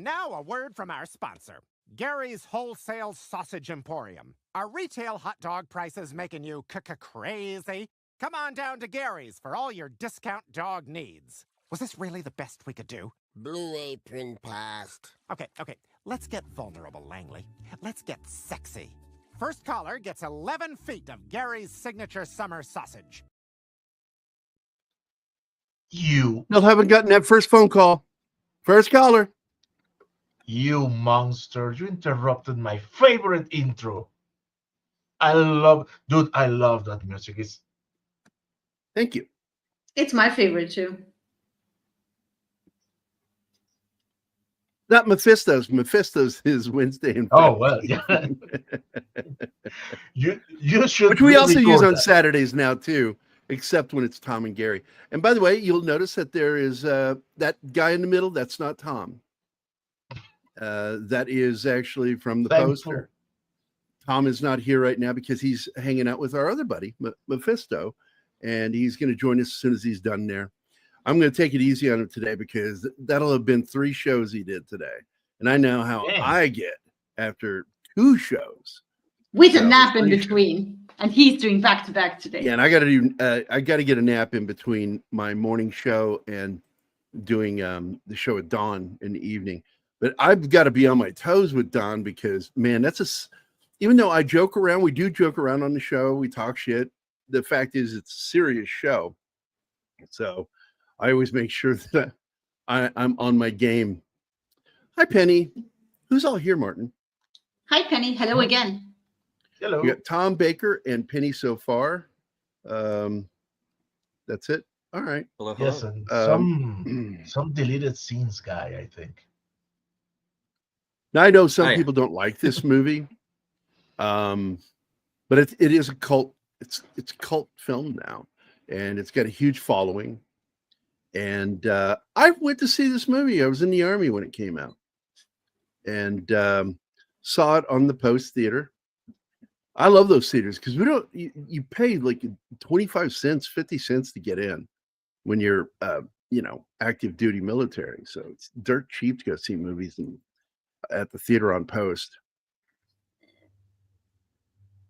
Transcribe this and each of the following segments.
now a word from our sponsor, Gary's Wholesale Sausage Emporium. Are retail hot dog prices making you crazy? Come on down to Gary's for all your discount dog needs. Was this really the best we could do? Blue Apron passed. Okay. Let's get vulnerable, Langley. Let's get sexy. First caller gets 11 feet of Gary's signature summer sausage. You Still haven't gotten that first phone call. First caller. You monster, you interrupted my favorite intro. I love that music. Thank you. It's my favorite too. Not Mephisto's. Mephisto's is Wednesday and Friday. Oh well, yeah. you should. Which we also use on that. Saturdays now too, except when it's Tom and Gary. And by the way, you'll notice that there is that guy in the middle. That's not Tom. That is actually from the poster. Tom is not here right now because he's hanging out with our other buddy, Mephisto, and he's going to join us as soon as he's done there. I'm going to take it easy on him today because that'll have been 3 shows he did today. And I know how I get after 2 shows. With a nap in between. And he's doing back-to-back today. Yeah, and I got to get a nap in between my morning show and doing the show at Dawn in the evening. But I've got to be on my toes with Don because, man, even though I joke around, we do joke around on the show, we talk shit. The fact is, it's a serious show. So I always make sure that I'm on my game. Hi, Penny. Who's all here, Martin? Hi, Penny. Hello again. Hello. We got Tom Baker and Penny so far. That's it. All right. Hello. Yes, and some deleted scenes guy, I think. Now I know some people don't like this movie, but it is a cult. It's a cult film now, and it's got a huge following. And I went to see this movie. I was in the Army when it came out, and saw it on the Post Theater. I love those theaters because you pay like 25 cents, 50 cents to get in when you're active duty military. So it's dirt cheap to go see movies at the theater on Post.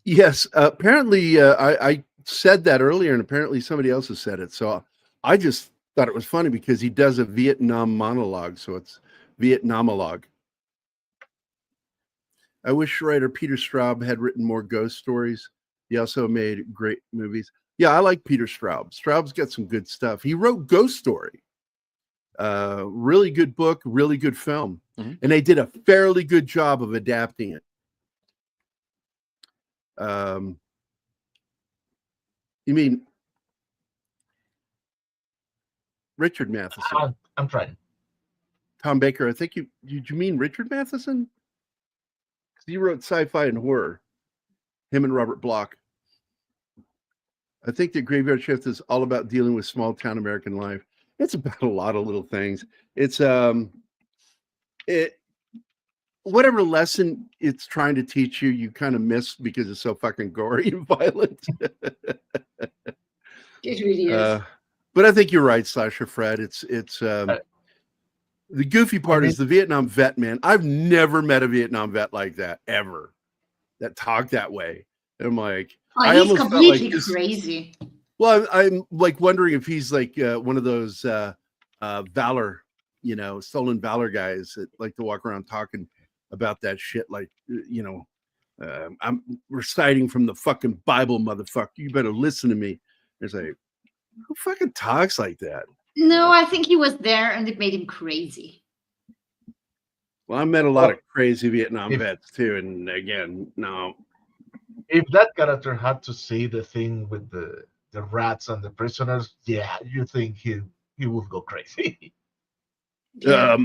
Yes, apparently I said that earlier, and apparently somebody else has said it. So I just thought it was funny because he does a Vietnam monologue, so it's Vietnamologue. I wish writer Peter Straub had written more ghost stories. He also made great movies. Yeah, I like Peter Straub. Straub's got some good stuff. He wrote Ghost Story. Really good book, really good film. Mm-hmm. And they did a fairly good job of adapting it. You mean Richard Matheson? I'm trying. Tom Baker, I think did you mean Richard Matheson? He wrote sci-fi and horror. Him and Robert Bloch. I think the Graveyard Shift is all about dealing with small town American life. It's about a lot of little things. It's whatever lesson it's trying to teach you, you kind of miss because it's so fucking gory and violent. It really is. But I think you're right, Slasher Fred. It's the goofy part is the Vietnam vet, man. I've never met a Vietnam vet like that ever, that talked that way. And I'm like, he's completely crazy. Well, I'm like wondering if he's like one of those valor, stolen valor guys that like to walk around talking about that shit. Like, I'm reciting from the fucking Bible, motherfucker. You better listen to me. It's like, who fucking talks like that? No, I think he was there and it made him crazy. Well, I met a lot of crazy Vietnam vets too. And again, no. If that character had to say the thing with the rats and the prisoners, yeah, you think he would go crazy. Yeah.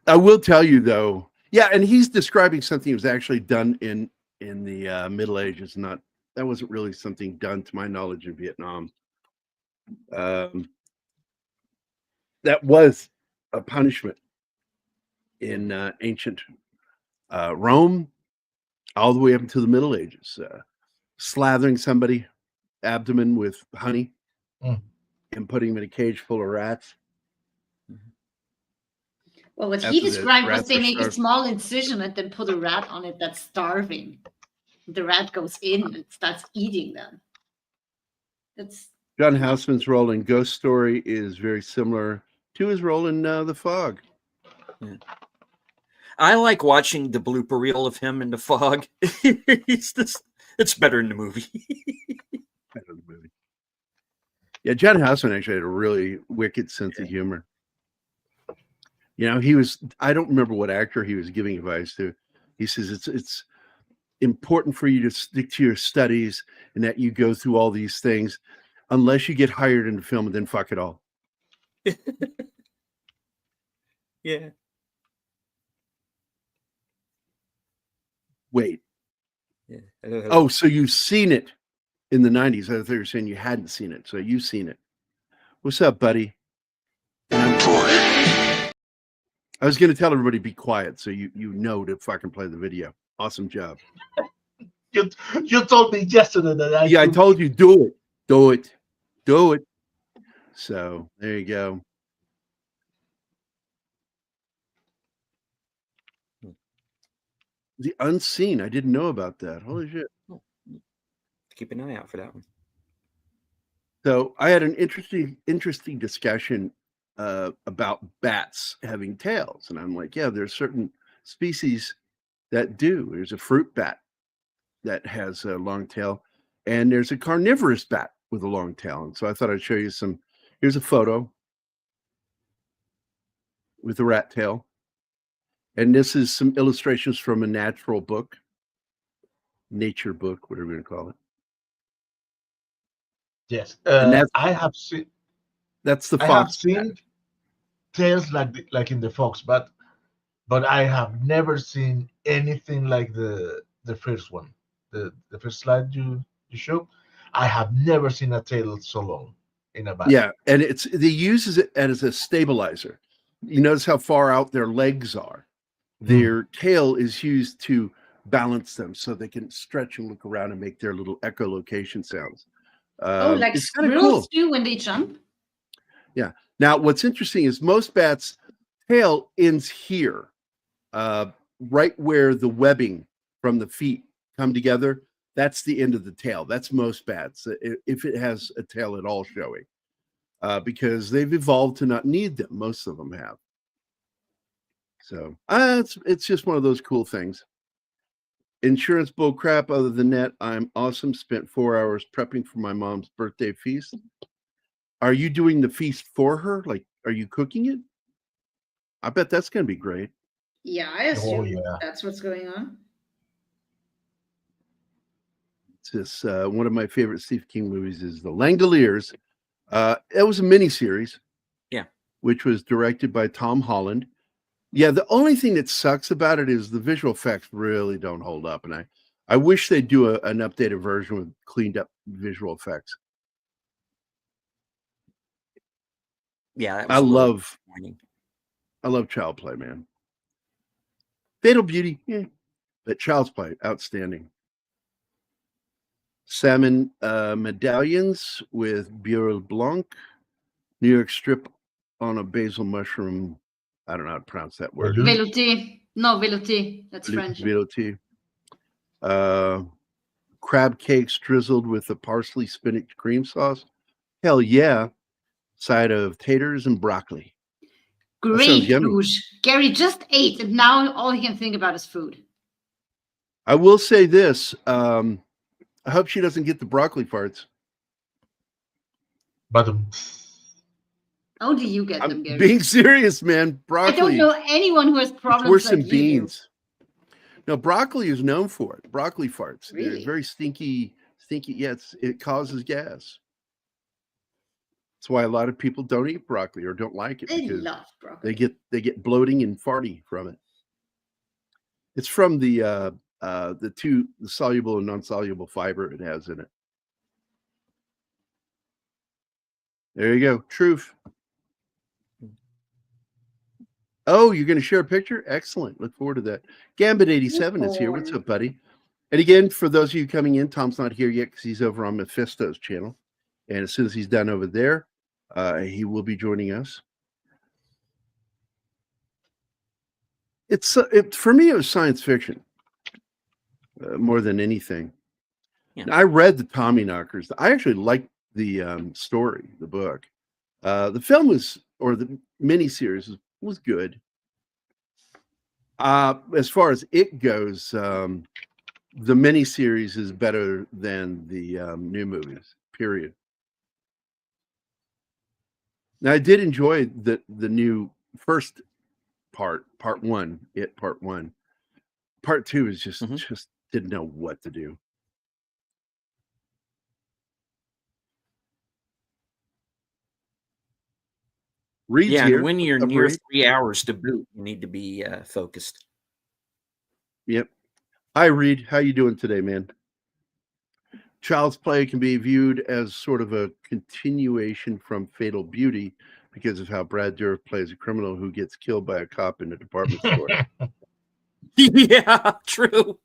I will tell you though, yeah, and he's describing something that was actually done in the Middle Ages. That wasn't really something done to my knowledge in Vietnam. That was a punishment in ancient Rome, all the way up into the Middle Ages. Slathering somebody abdomen with honey and putting him in a cage full of rats. Well, what he After the described was rats they are make a starved. small incision and then put a rat on it that's starving. The rat goes in and starts eating them. That's John Houseman's role in Ghost Story is very similar to his role in The Fog. Yeah. I like watching the blooper reel of him in The Fog. It's better in the movie. Better in the movie. Yeah, John Houseman actually had a really wicked sense of humor. You know, I don't remember what actor he was giving advice to. He says it's important for you to stick to your studies and that you go through all these things unless you get hired in the film, and then fuck it all. Yeah. Wait. Yeah. Oh, so you've seen it in the 90s. I thought you were saying you hadn't seen it. So you've seen it. What's up, buddy? I was going to tell everybody be quiet so you know to fucking play the video. Awesome job. You told me yesterday that I told you, do it. So there you go. The Unseen. I didn't know about that. Holy shit. Keep an eye out for that one. So I had an interesting discussion about bats having tails. And I'm like, yeah, there's certain species that do. There's a fruit bat that has a long tail, and there's a carnivorous bat with a long tail. And so I thought I'd show you some. Here's a photo with a rat tail. And this is some illustrations from a nature book, whatever you want to call it. Yes, And I have seen. that's the I have fox. seen tails like in the fox, but I have never seen anything like the first one, the first slide you showed. I have never seen a tail so long in a bat. Yeah, and they use it as a stabilizer. You notice how far out their legs are. Their tail is used to balance them so they can stretch and look around and make their little echolocation sounds. like it's kind of squirrels cool. do when they jump. Yeah. Now, what's interesting is most bats' tail ends here, right where the webbing from the feet come together. That's the end of the tail. That's most bats, if it has a tail at all showing, because they've evolved to not need them. Most of them have. So it's just one of those cool things. Insurance bull crap. Other than that, I'm awesome. Spent 4 hours prepping for my mom's birthday feast. Are you doing the feast for her? Like, are you cooking it? I bet that's going to be great. Yeah, I assume that's what's going on. It's just one of my favorite Stephen King movies is The Langoliers. It was a miniseries. Yeah. Which was directed by Tom Holland. Yeah, the only thing that sucks about it is the visual effects really don't hold up. And I wish they'd do an updated version with cleaned up visual effects. Yeah, I love Child Play, man. Fatal Beauty, yeah. But Child's Play, outstanding. Salmon medallions with Beurre Blanc. New York strip on a basil mushroom. I don't know how to pronounce that word. Velouté. No, velouté. That's French. Velouté. Crab cakes drizzled with a parsley spinach cream sauce. Hell yeah. Side of taters and broccoli. Great food. Gary just ate, and now all he can think about is food. I will say this. I hope she doesn't get the broccoli farts. But how do you get them, Gary? Being serious, man. Broccoli. I don't know anyone who has problems worse like than beans. No, broccoli is known for it. Broccoli farts. Really? They're very stinky. Yeah, it causes gas. That's why a lot of people don't eat broccoli or don't like it. They love broccoli. They get bloating and farty from it. It's from the soluble and non-soluble fiber it has in it. There you go. Truth. Oh, you're going to share a picture? Excellent. Look forward to that. Gambit87 is here. What's up, buddy? And again, for those of you coming in, Tom's not here yet because he's over on Mephisto's channel. And as soon as he's done over there, he will be joining us. For me, it was science fiction more than anything. Yeah. I read the Tommyknockers. I actually liked the story, the book. The film or the miniseries was good. As far as it goes, the miniseries is better than the new movies. Period. Now, I did enjoy the new first part one. Part one. Part two is just didn't know what to do. Reed's here. When you're near 3 hours to boot, you need to be focused. Yep. Hi, Reed. How you doing today, man? Child's Play can be viewed as sort of a continuation from Fatal Beauty because of how Brad Dourif plays a criminal who gets killed by a cop in a department store. Yeah, true.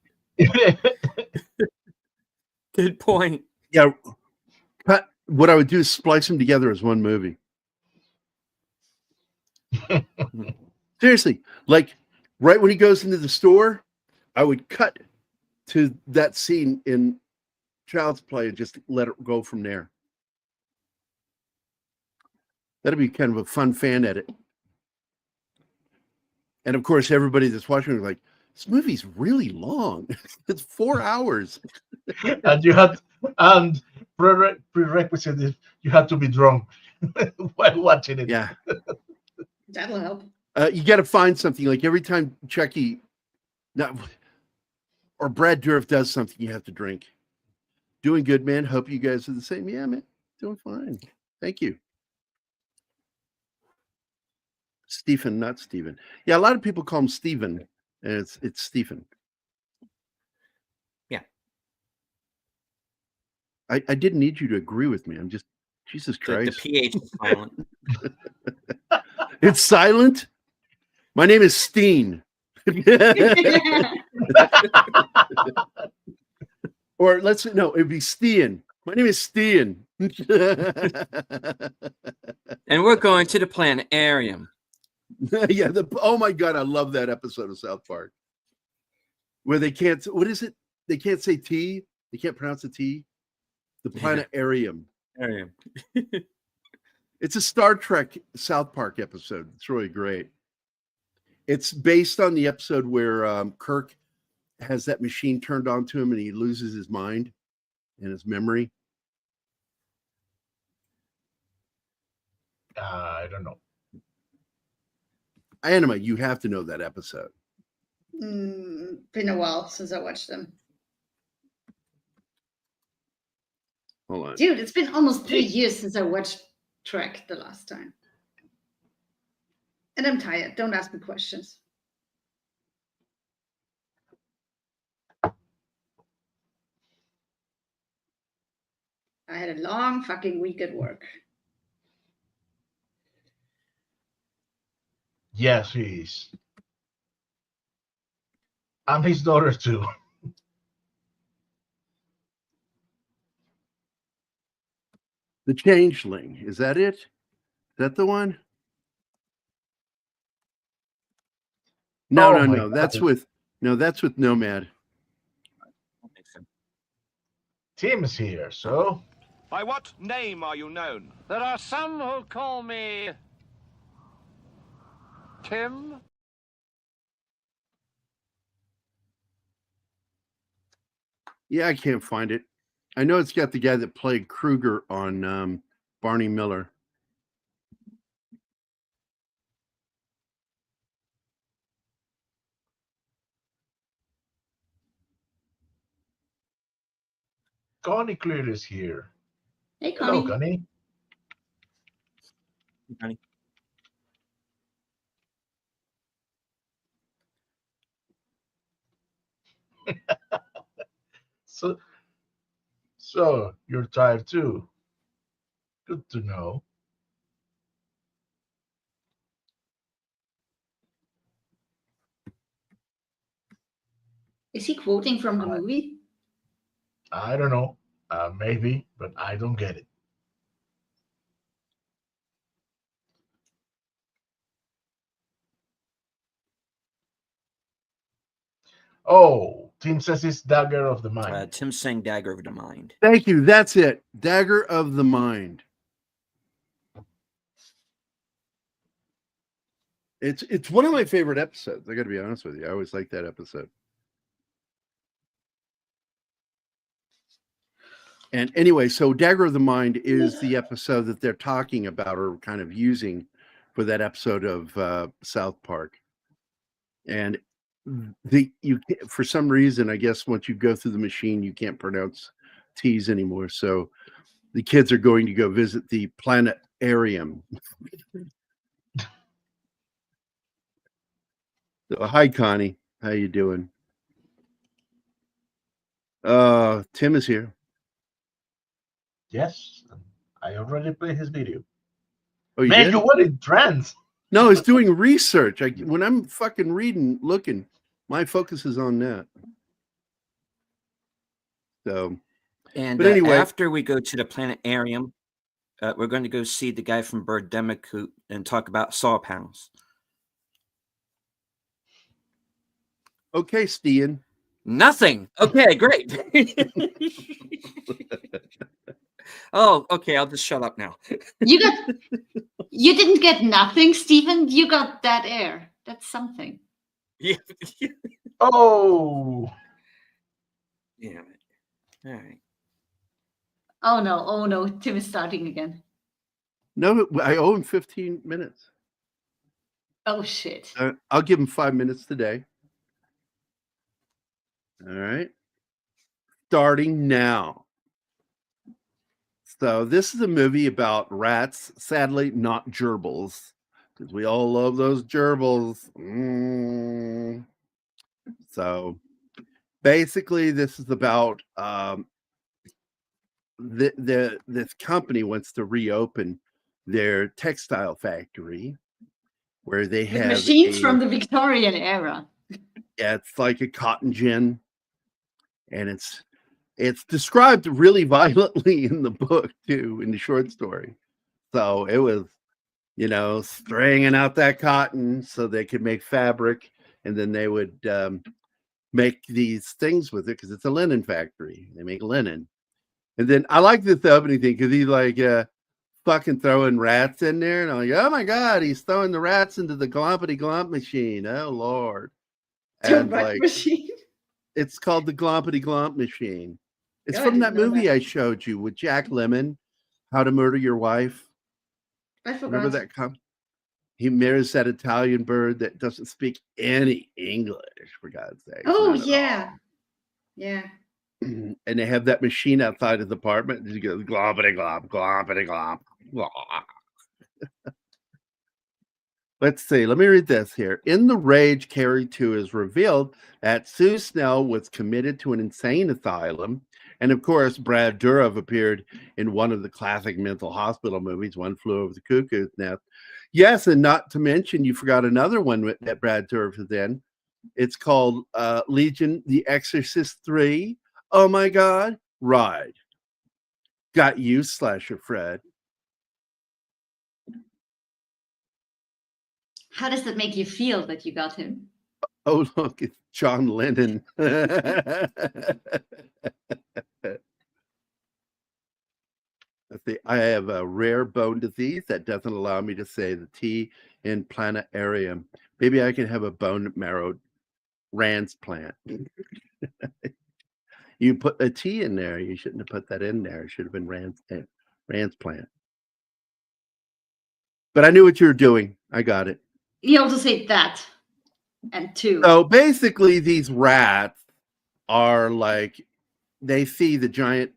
Good point. Yeah. What I would do is splice them together as one movie. Seriously, like right when he goes into the store, I would cut to that scene in Child's Play and just let it go from there. That'd be kind of a fun fan edit. And of course, everybody that's watching is like, this movie's really long. It's 4 hours. And prerequisite is you have to be drunk while watching it. Yeah. That'll help. You got to find something like every time Chucky or Brad Dourif does something, you have to drink. Doing good, man. Hope you guys are the same. Yeah, man. Doing fine. Thank you. Stephen, not Steven. Yeah, a lot of people call him Steven, and it's Stephen. Yeah. I didn't need you to agree with me. I'm just, Jesus Christ. The PH is silent. It's silent? My name is Steen. Or it'd be Steen. My name is Steen. And we're going to the planetarium. Yeah. Oh my God, I love that episode of South Park where they can't. What is it? They can't say T. They can't pronounce the T. The planetarium. It's a Star Trek South Park episode. It's really great. It's based on the episode where Kirk has that machine turned on to him and he loses his mind and his memory. I don't know. Anima, you have to know that episode. Been a while since I watched them. Hold on. Dude, it's been almost 3 years since I watched Trek the last time. And I'm tired. Don't ask me questions. I had a long fucking week at work. Yes, he is. I'm his daughter too. The Changeling. Is that it? Is that the one? No. God. That's with Nomad. Tim's here, so. By what name are you known? There are some who call me Tim. Yeah, I can't find it. I know it's got the guy that played Kruger on Barney Miller. Connie Clear is here. Hey, Connie. Hello, Connie. Connie. So you're tired too. Good to know. Is he quoting from the movie? I don't know. Maybe, but I don't get it. Oh, Tim says it's Dagger of the Mind. Tim saying Dagger of the Mind. Thank you. That's it. Dagger of the Mind. It's one of my favorite episodes. I got to be honest with you. I always like that episode. And anyway, so Dagger of the Mind is the episode that they're talking about or kind of using for that episode of South Park. And for some reason, I guess once you go through the machine, you can't pronounce T's anymore. So the kids are going to go visit the planetarium. So, hi, Connie. How you doing? Tim is here. Yes, I already played his video. Oh, you Man, did? you were in trance. No, it's doing research. When I'm fucking reading, looking, my focus is on that. So, and but anyway, after we go to the planetarium, we're going to go see the guy from Birdemic and talk about saw panels. Okay, Stian. Nothing. Okay, great. Oh, okay. I'll just shut up now. You didn't get nothing, Stephen. You got that air. That's something. Yeah. Oh. Yeah. All right. Oh no. Tim is starting again. No, I owe him 15 minutes. Oh shit. I'll give him 5 minutes today. All right. Starting now. So this is a movie about rats, sadly not gerbils, because we all love those gerbils. So basically, this is about this company wants to reopen their textile factory where they With have machines from the Victorian era. Yeah, it's like a cotton gin, and it's described really violently in the book too, in the short story. So it was, stringing out that cotton so they could make fabric, and then they would make these things with it because it's a linen factory. They make linen, and then I like this opening thing because he's like fucking throwing rats in there, and I'm like, oh my god, he's throwing the rats into the glompity glomp machine. Oh lord, and like machine. it's called the glompity glomp machine. It's Oh, I from didn't that know movie that. I showed you with Jack Lemmon, How to Murder Your Wife. I forgot. Remember that? He marries that Italian bird that doesn't speak any English, for God's sake. Oh yeah. Yeah. And they have that machine outside his apartment. And he goes glompity glomp, glompity glomp. Let's see. Let me read this here. In the rage, Carrie 2 is revealed that Sue Snell was committed to an insane asylum. And of course, Brad Dourif appeared in one of the classic mental hospital movies, One Flew Over the Cuckoo's Nest. Yes, and not to mention, you forgot another one that Brad Dourif is in. It's called Legion, The Exorcist 3. Oh my God, Ride. Got you, Slasher Fred. How does that make you feel that you got him? Oh, look, it's John Lennon. Let's see. I have a rare bone disease that doesn't allow me to say the T in planetarium. Maybe I can have a bone marrow transplant. You put a T in there. You shouldn't have put that in there. It should have been transplant. But I knew what you were doing. I got it. You also say that and two. So basically, these rats are like, they see the giant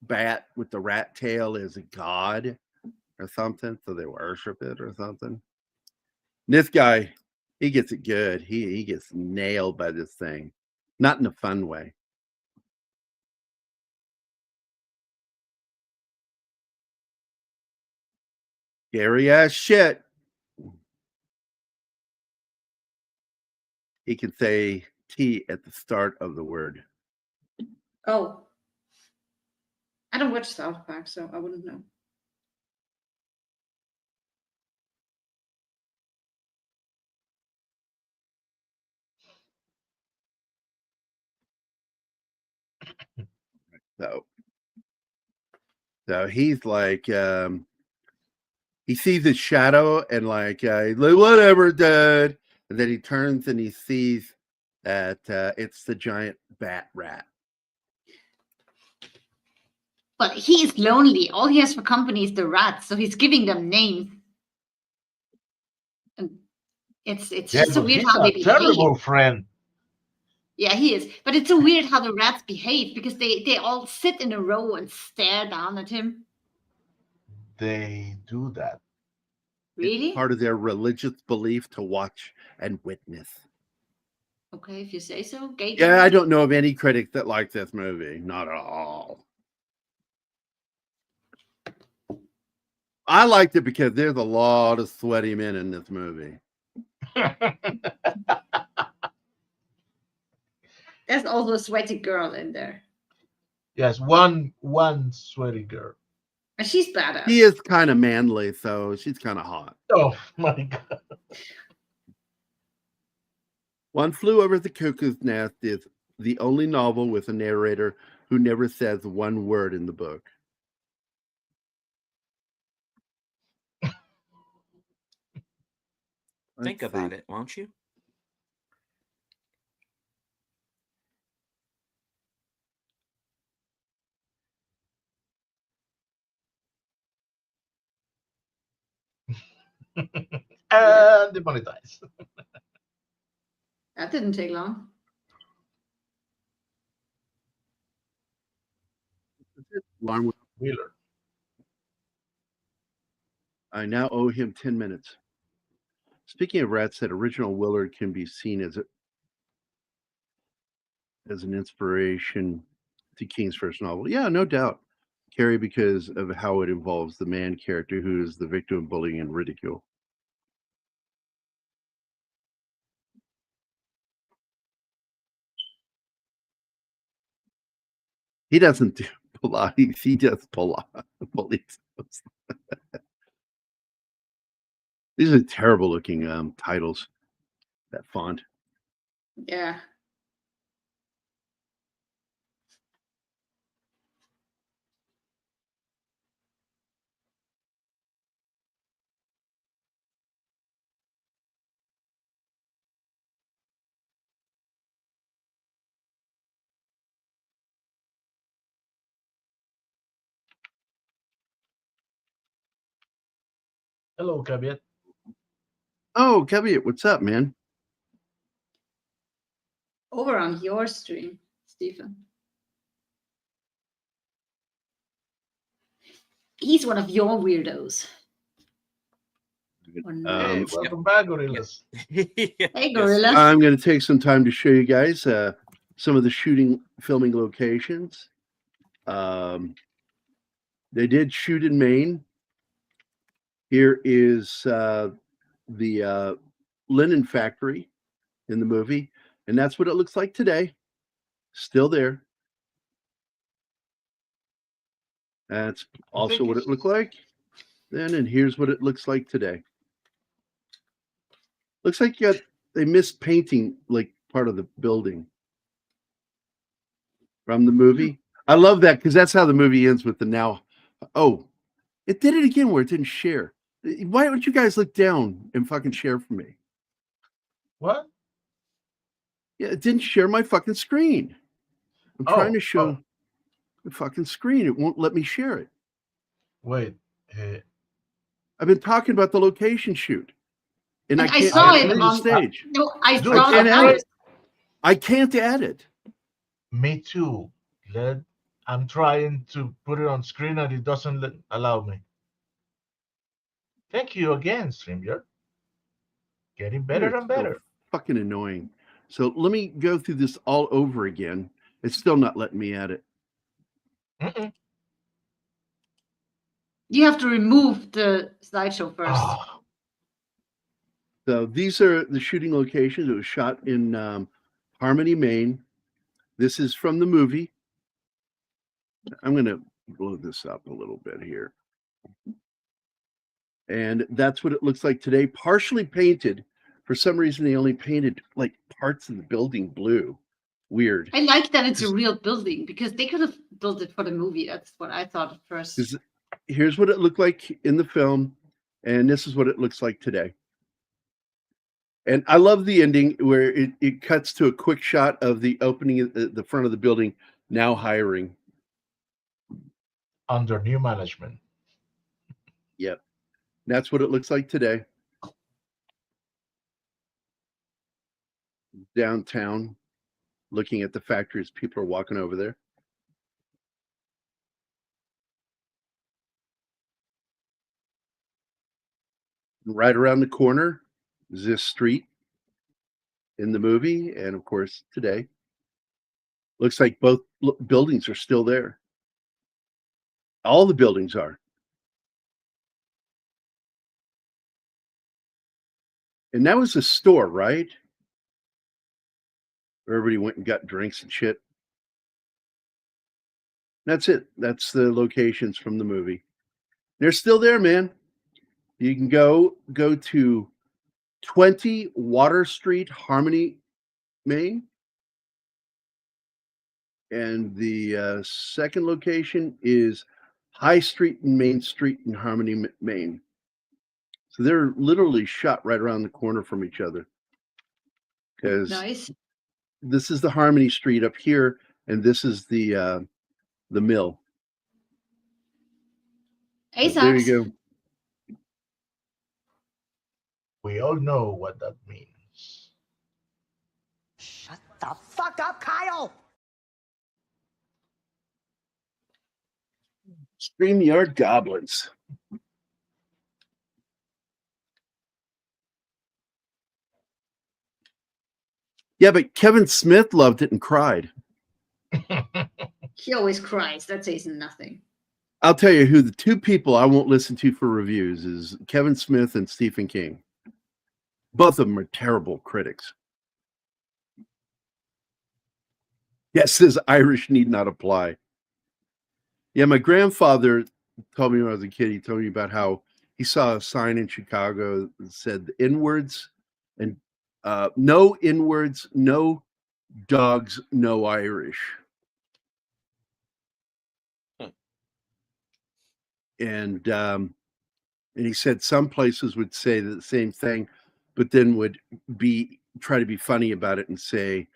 bat with the rat tail as a god or something, so they worship it or something. This guy, he gets it good. He gets nailed by this thing, not in a fun way. Scary ass shit. He can say T at the start of the word. Oh. I don't watch South Park, so I wouldn't know. So he's like, he sees his shadow and like, whatever, Dad. And then he turns and he sees that it's the giant bat rat. But he is lonely. All he has for company is the rats, so he's giving them names. And it's Yeah, just so but weird he's how they a behave. terrible friend. Yeah, he is. But it's so weird how the rats behave because they all sit in a row and stare down at him. They do that. Really? It's part of their religious belief to watch and witness. Okay, if you say so. Gay Yeah, guy. I don't know of any critic that liked this movie. Not at all. I liked it because there's a lot of sweaty men in this movie. There's also a sweaty girl in there. Yes, one sweaty girl. And she's badass. He is kind of manly, so she's kind of hot. Oh my god. One Flew Over the Cuckoo's Nest is the only novel with a narrator who never says one word in the book. Think about it, won't you? And demonetized. That didn't take long. Alarm went off. Wheeler. I now owe him 10 minutes. Speaking of rats, that original Willard can be seen as an inspiration to King's first novel. Yeah, no doubt. Carrie, because of how it involves the man character who is the victim of bullying and ridicule. He doesn't do Pilates. He does Pilates. These are terrible looking titles. That font. Yeah. Hello, Caveat. Oh, Caveat, what's up, man? Over on your stream, Stephen. He's one of your weirdos. Or not. Hey, welcome back, Gorillas. Hey, Gorilla. I'm going to take some time to show you guys some of the filming locations. They did shoot in Maine. Here is the linen factory in the movie, and that's what it looks like today. Still there. That's also what it looked like then, and here's what it looks like today. Looks like they missed painting like part of the building from the movie. I love that because that's how the movie ends with the now. Oh, it did it again where it didn't share. Why don't you guys look down and fucking share for me? What? Yeah, it didn't share my fucking screen. I'm trying to show the fucking screen. It won't let me share it. Wait. I've been talking about the location shoot. And I can't saw add it the on stage. No, I Dude, saw can't the add house. it. I can't add it. Me too. I'm trying to put it on screen and it doesn't allow me. Thank you again, StreamYard. Getting better and better. So fucking annoying. So let me go through this all over again. It's still not letting me add it. Mm-mm. You have to remove the slideshow first. Oh, So these are the shooting locations. It was shot in Harmony, Maine. This is from the movie. I'm going to blow this up a little bit here. And that's what it looks like today. Partially painted. For some reason, they only painted like parts of the building blue. weird. I like that it's a real building because they could have built it for the movie. That's what I thought at first. Here's what it looked like in the film, and this is what it looks like today. And I love the ending where it cuts to a quick shot of the opening at the front of the building, now hiring. Under new management. Yep. That's what it looks like today. Downtown, looking at the factories, people are walking over there. Right around the corner is this street in the movie, and of course today. Looks like both buildings are still there. All the buildings are. And that was a store, right? Where everybody went and got drinks and shit. That's it. That's the locations from the movie. They're still there, man. You can go to 20 Water Street, Harmony, Maine. And the second location is High Street and Main Street in Harmony, Maine. So they're literally shot right around the corner from each other. Because Nice. this is the Harmony Street up here, and this is the mill. Hey, So there you go. We all know what that means. Shut the fuck up, Kyle! StreamYard Goblins. Yeah, but Kevin Smith loved it and cried. He always cries. That says nothing. I'll tell you who the two people I won't listen to for reviews is Kevin Smith and Stephen King. Both of them are terrible critics. Yes, says Irish need not apply. Yeah, my grandfather told me when I was a kid, he told me about how he saw a sign in Chicago that said inwards and no inwards, no dogs, no Irish. And he said some places would say the same thing, but then would try to be funny about it and say,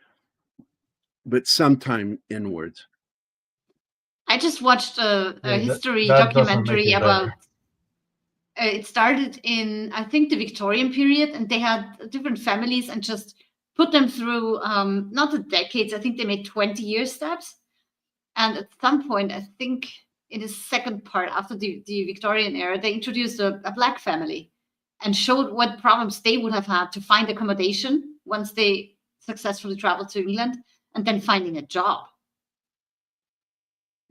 but sometime inwards. I just watched a history that doesn't make documentary it about. better. It started in, I think, the Victorian period, and they had different families and just put them through not the decades. I think they made 20-year steps, and at some point, I think in the second part after the Victorian era, they introduced a black family and showed what problems they would have had to find accommodation once they successfully traveled to England, and then finding a job.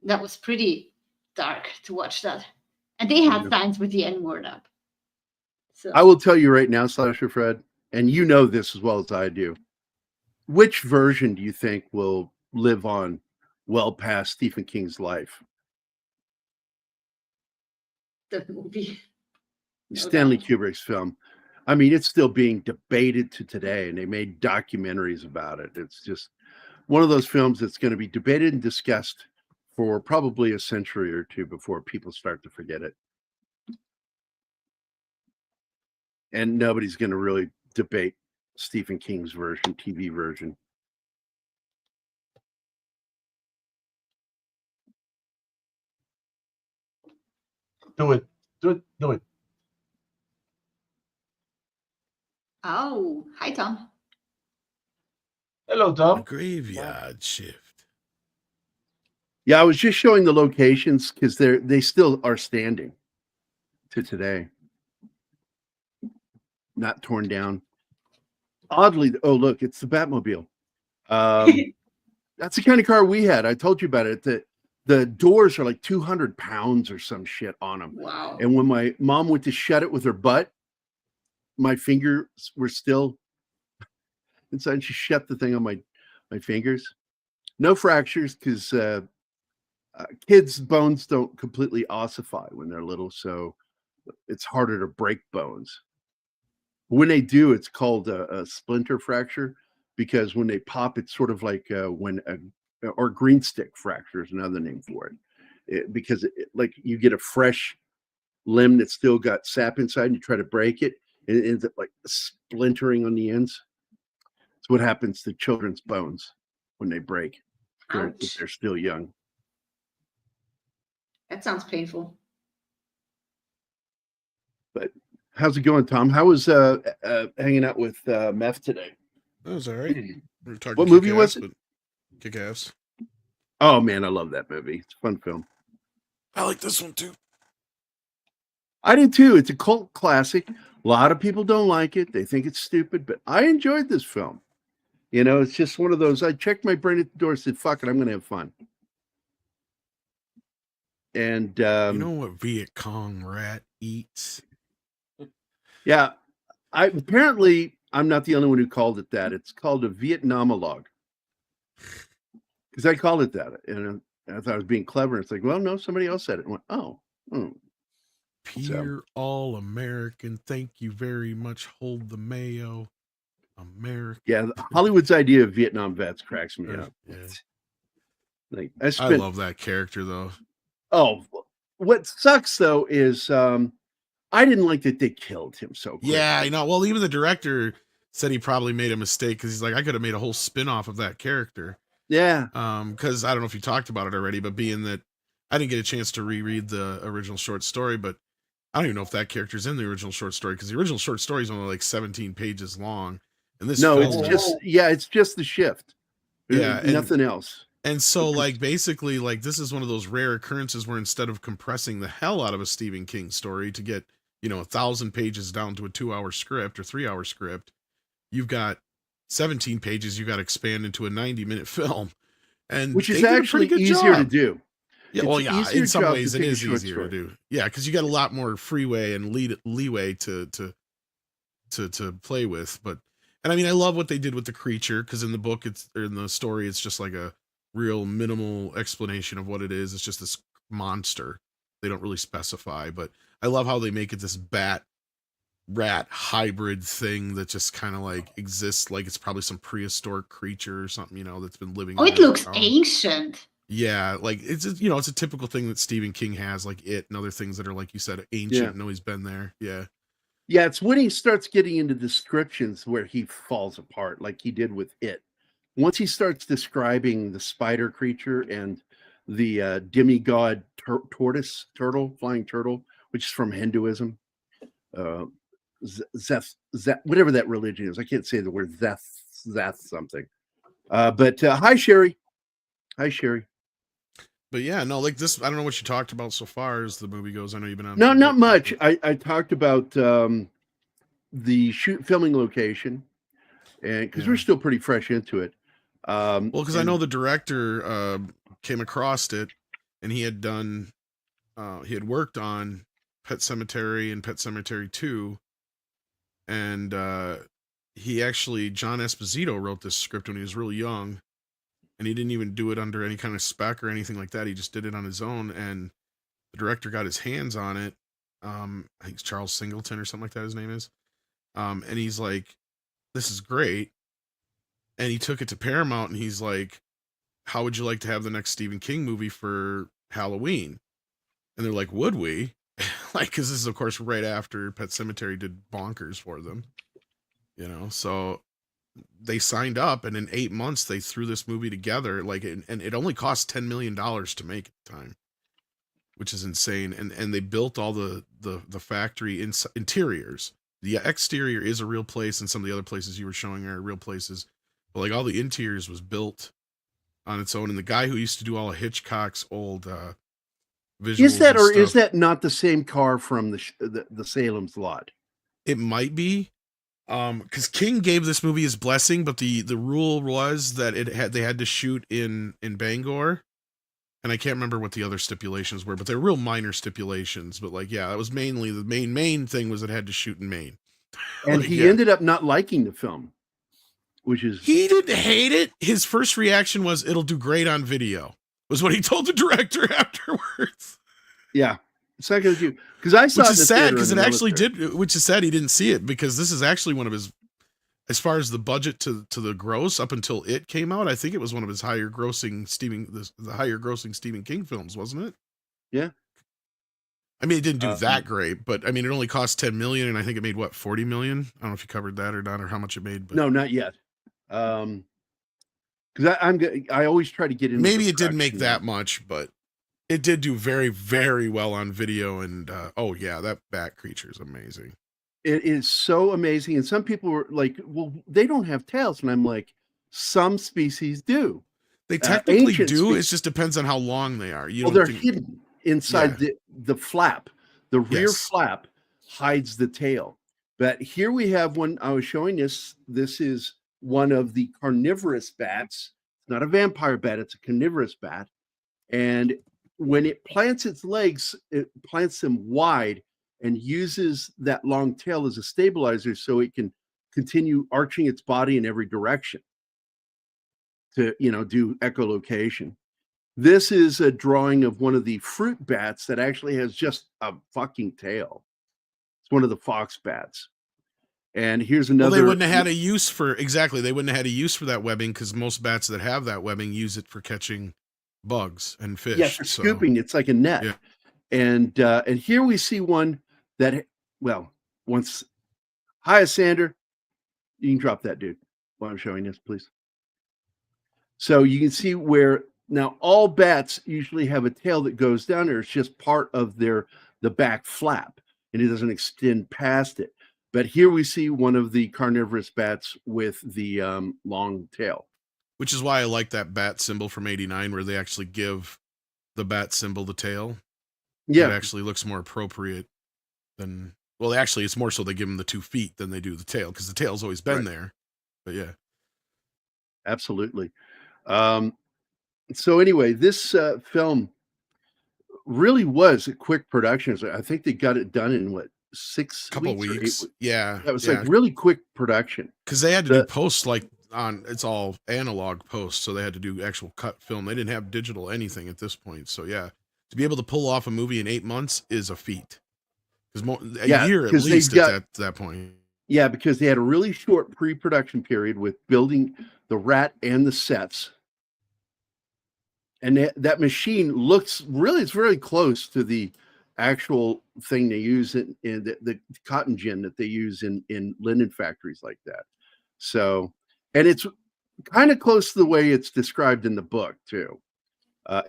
That was pretty dark to watch that. And they had signs with the N-word up. So I will tell you right now, Slasher Fred, and you know this as well as I do. Which version do you think will live on well past Stephen King's life? the movie. Stanley Kubrick's film. I mean, it's still being debated to today, and they made documentaries about it. It's just one of those films that's going to be debated and discussed for probably a century or two before people start to forget it. And nobody's going to really debate Stephen King's version, TV version. Do it. Do it. Do it. Oh, hi, Tom. Hello, Tom. Graveyard shift. Yeah, I was just showing the locations because they still are standing to today. Not torn down. Oddly, oh look, it's the Batmobile. That's the kind of car we had. I told you about it. The doors are like 200 pounds or some shit on them. Wow. And when my mom went to shut it with her butt, my fingers were still inside. She shut the thing on my fingers. No fractures because kids' bones don't completely ossify when they're little, so it's harder to break bones. When they do, it's called a splinter fracture because when they pop, it's sort of like or green stick fracture is another name for it, because like you get a fresh limb that's still got sap inside, and you try to break it, and it ends up like splintering on the ends. It's what happens to children's bones when they break if they're still young. That sounds painful. But how's it going, Tom? How was hanging out with Meth today? That was all right. We were talking what movie was it? Kick-Ass. Oh man, I love that movie. It's a fun film. I like this one too. I did too. It's a cult classic. A lot of people don't like it. They think it's stupid, but I enjoyed this film. You know, it's just one of those. I checked my brain at the door, said, "Fuck it, I'm going to have fun." And you know what Viet Cong rat eats? Yeah, apparently I'm not the only one who called it that. It's called a Vietnamologue. Because I called it that, and I thought I was being clever. It's like, well, no, somebody else said it. And went, oh. Pure all-American. Thank you very much. Hold the mayo. American. Yeah, Hollywood's idea of Vietnam vets cracks me up. Yeah. Like I love that character though. Oh, what sucks though is I didn't like that they killed him so quickly. Yeah, I know. Well, even the director said he probably made a mistake because he's like, I could have made a whole spin-off of that character. Yeah. Because I don't know if you talked about it already, but being that I didn't get a chance to reread the original short story, but I don't even know if that character's in the original short story because the original short story is only like 17 pages long. And this it's just the shift. Yeah, nothing else. And so like basically like this is one of those rare occurrences where instead of compressing the hell out of a Stephen King story to get, 1,000 pages down to a 2-hour script or 3-hour script, you've got 17 pages you got to expand into a 90-minute film. And which is actually easier to do. Yeah, well, yeah, in some ways it is easier to do. Yeah, because you got a lot more freeway and leeway to play with. And I mean, I love what they did with the creature because in the book, in the story, it's just like a real minimal explanation of what it is. It's just this monster. They don't really specify, but I love how they make it this bat rat hybrid thing that just kind of like exists like it's probably some prehistoric creature or something, that's been living. Oh, it looks ancient. Yeah, like it's it's a typical thing that Stephen King has, like It and other things that are like you said, ancient and always been there. Yeah. Yeah, it's when he starts getting into descriptions where he falls apart, like he did with It. Once he starts describing the spider creature and the demigod flying turtle, which is from Hinduism, whatever that religion is. I can't say the word Zeth something. But hi, Sherry. Hi, Sherry. But yeah, no, like this, I don't know what you talked about so far as the movie goes. I know you've been on. No, not much. I talked about the filming location, and because we're still pretty fresh into it. Well, because I know the director came across it, and he had worked on Pet Sematary and Pet Sematary 2, and John Esposito wrote this script when he was really young. And he didn't even do it under any kind of spec or anything like that. He just did it on his own. And the director got his hands on it. I think it's Charles Singleton or something like that his name is. And he's like, this is great. And he took it to Paramount and he's like, how would you like to have the next Stephen King movie for Halloween? And they're like, would we? Like, because this is, of course, right after Pet Sematary did bonkers for them. So they signed up, and in 8 months they threw this movie together. And it only cost $10 million to make at the time, which is insane. And they built all the factory interiors. The exterior is a real place, and some of the other places you were showing are real places. But like all the interiors was built on its own. And the guy who used to do all of Hitchcock's old visuals is that not the same car from the Salem's Lot? It might be. Because King gave this movie his blessing, but the rule was that they had to shoot in Bangor, and I can't remember what the other stipulations were, but they're real minor stipulations. But like, yeah, that was mainly the main thing was it had to shoot in Maine. And he ended up not liking the film, he didn't hate it. His first reaction was, "It'll do great on video," was what he told the director afterwards. Yeah. It's not going to do, because I saw, which is sad because it actually did. Which is sad he didn't see it because this is actually one of his. as far as the budget to the gross up until it came out, I think it was one of his higher grossing Stephen King films, wasn't it? Yeah. I mean, it didn't do that great, but I mean, it only cost 10 million, and I think it made what, 40 million. I don't know if you covered that or not, or how much it made. But no, not yet. Because I always try to get into. Maybe it didn't make that much, but it did do very, very well on video. And oh yeah, that bat creature is amazing. It is so amazing, and some people were like, "Well, they don't have tails," and I'm like, "Some species do. They technically do. Species. It just depends on how long they are. They're hidden inside the flap. The rear flap hides the tail. But here we have one. I was showing this. This is one of the carnivorous bats. It's not a vampire bat. It's a carnivorous bat. And when it plants its legs, it plants them wide and uses that long tail as a stabilizer so it can continue arching its body in every direction to, do echolocation. This is a drawing of one of the fruit bats that actually has just a fucking tail. It's one of the fox bats. And here's another. Well, they wouldn't have had a use for They wouldn't have had a use for that webbing because most bats that have that webbing use it for catching bugs and fish. Yeah, for scooping. It's like a net. Yeah. And here we see one that, once. Hi, Sander. You can drop that, dude, while I'm showing this, please. So you can see where now all bats usually have a tail that goes down there. It's just part of the back flap, and it doesn't extend past it. But here we see one of the carnivorous bats with the long tail. Which is why I like that bat symbol from '89, where they actually give the bat symbol the tail. Yeah. It actually looks more appropriate than, well, actually, it's more so they give them the 2 feet than they do the tail, because the tail's always been there. But yeah. Absolutely. So anyway, this film really was a quick production. So I think they got it done in what, 6 couple weeks? Weeks. Yeah. That was like really quick production. Because they had to do posts it's all analog posts, so they had to do actual cut film. They didn't have digital anything at this point. So yeah, to be able to pull off a movie in 8 months is a feat. Because a year at least at that point. Yeah, because they had a really short pre-production period with building the rat and the sets. And that machine looks it's very close to the actual thing they use in the cotton gin that they use in linen factories like that. So, and it's kind of close to the way it's described in the book too,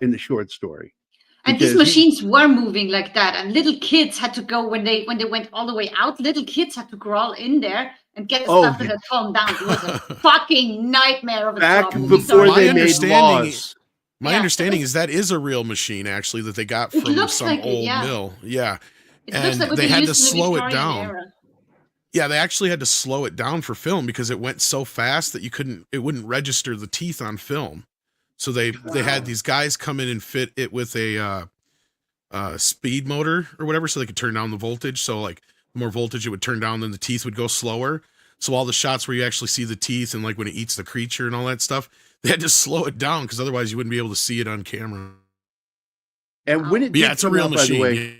in the short story. And these machines were moving like that, and little kids had to go when they went all the way out. Little kids had to crawl in there and get the stuff that had fallen down. It was a fucking nightmare of a back job. Before they made laws. My understanding is that is a real machine, actually, that they got from some old mill. Yeah. And they had to slow it down. Yeah, they actually had to slow it down for film because it went so fast that it wouldn't register the teeth on film. So they had these guys come in and fit it with a speed motor or whatever, so they could turn down the voltage. So like the more voltage it would turn down, then the teeth would go slower. So all the shots where you actually see the teeth and like when it eats the creature and all that stuff, they had to slow it down because otherwise you wouldn't be able to see it on camera. And when it it's a real machine. By the way,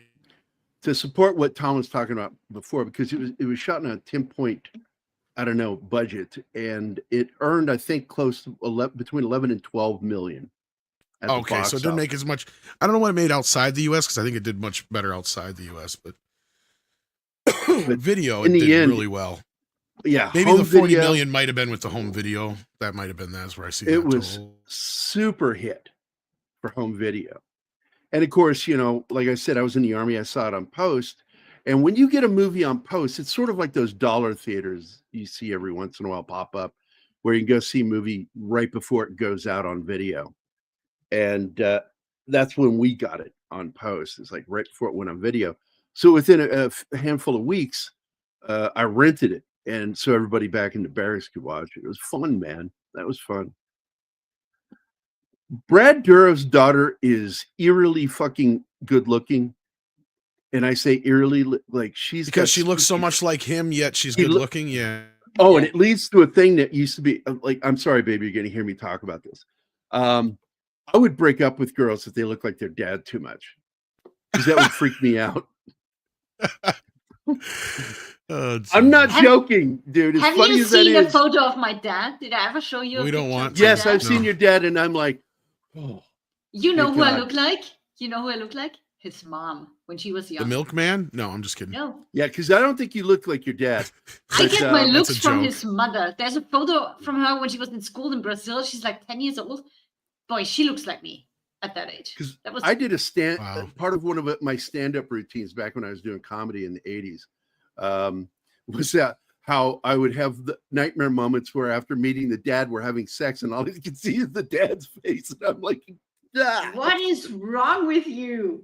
to support what Tom was talking about before, because it was shot on a 10-point, budget, and it earned, I think, close to between 11 and 12 million. Okay, so it didn't make as much. I don't know what it made outside the U.S. because I think it did much better outside the U.S. But video, it did really well. Yeah, maybe the 40 million might have been with the home video. That might have been that's where I see it was super hit for home video. And of course, like I said, I was in the Army. I saw it on post. And when you get a movie on post, it's sort of like those dollar theaters you see every once in a while pop up, where you can go see a movie right before it goes out on video. And that's when we got it on post. It's like right before it went on video. So within a handful of weeks, I rented it. And so everybody back in the barracks could watch it. It was fun, man. That was fun. Brad Dourif's daughter is eerily fucking good looking. And I say eerily, like because she looks so much like him, yet she's good looking. Yeah. Oh, and it leads to a thing that used to be like, I'm sorry, baby, you're going to hear me talk about this. I would break up with girls if they look like their dad too much, because that would freak me out. I'm not Have- joking, dude. As Have funny you as that seen a is, photo of my dad? Did I ever show you? We a don't picture want of to. my yes, dad? I've seen your dad, and I'm like, oh, You know thank who I God. look like? You know who I look like? His mom when she was The young. milkman? No, I'm just kidding. No, Yeah, because I don't think you look like your dad. I get my that's looks a from joke. his mother. There's a photo from her when she was in school in Brazil. She's like 10 years old. Boy, she looks like me at that age. Because That was I did a Wow. part of one of my stand-up routines back when I was doing comedy in the 80s was that how I would have the nightmare moments where after meeting the dad, we're having sex, and all you can see is the dad's face, and I'm like, ah. What is wrong with you?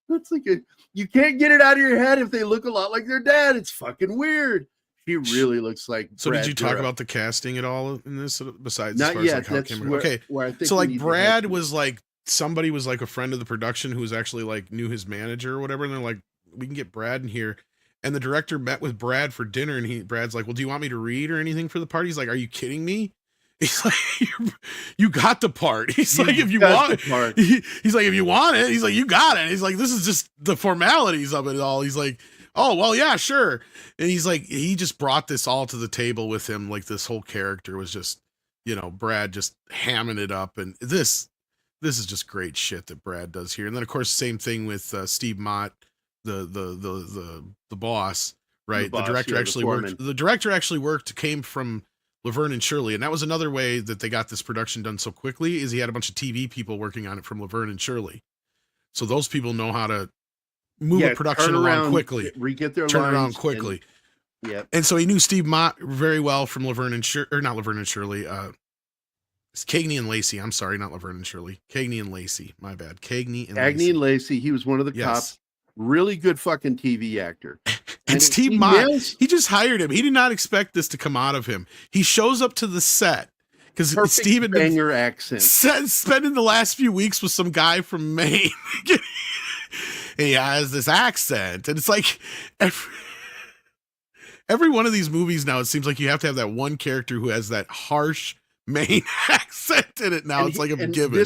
That's like you can't get it out of your head if they look a lot like their dad. It's fucking weird. He really looks like. So Brad did you talk Dourif. about the casting at all in this? Besides, as Not far as yet. like how it That's came where, okay. where I think So we like need to Brad head. was like somebody was like a friend of the production who was actually like knew his manager or whatever, and they're like, we can get Brad in here. And the director met with Brad for dinner, and Brad's like, well, do you want me to read or anything for the part? He's like, are you kidding me? He's like, you got the part. He's like, if you got want the part. he's like, if you want it, he's like, you got it. He's like, this is just the formalities of it all. He's like, oh, well, yeah, sure. And he's like, he just brought this all to the table with him. Like this whole character was just, Brad just hamming it up. And this is just great shit that Brad does here. And then of course, same thing with Steve Mott, the boss, right? boss, the director yeah, actually foreman. worked. The director actually came from Laverne and Shirley, and that was another way that they got this production done so quickly. Is he had a bunch of TV people working on it from Laverne and Shirley, so those people know how to move a production along quickly, get their turn lines around quickly. Yeah, and so he knew Steve Mott very well from Laverne and not Laverne and Shirley. It's Cagney and Lacey. I'm sorry, not Laverne and Shirley. Cagney and Lacey. My bad. Cagney and Agnew Lacey. and Lacey. He was one of the Yes. cops. Really good fucking TV actor. And Steve Mott, he just hired him. He did not expect this to come out of him. He shows up to the set because Steve had been banger accent. spending the last few weeks with some guy from Maine. And he has this accent. And it's like every one of these movies now, it seems like you have to have that one character who has that harsh Maine accent in it now. It's like a given.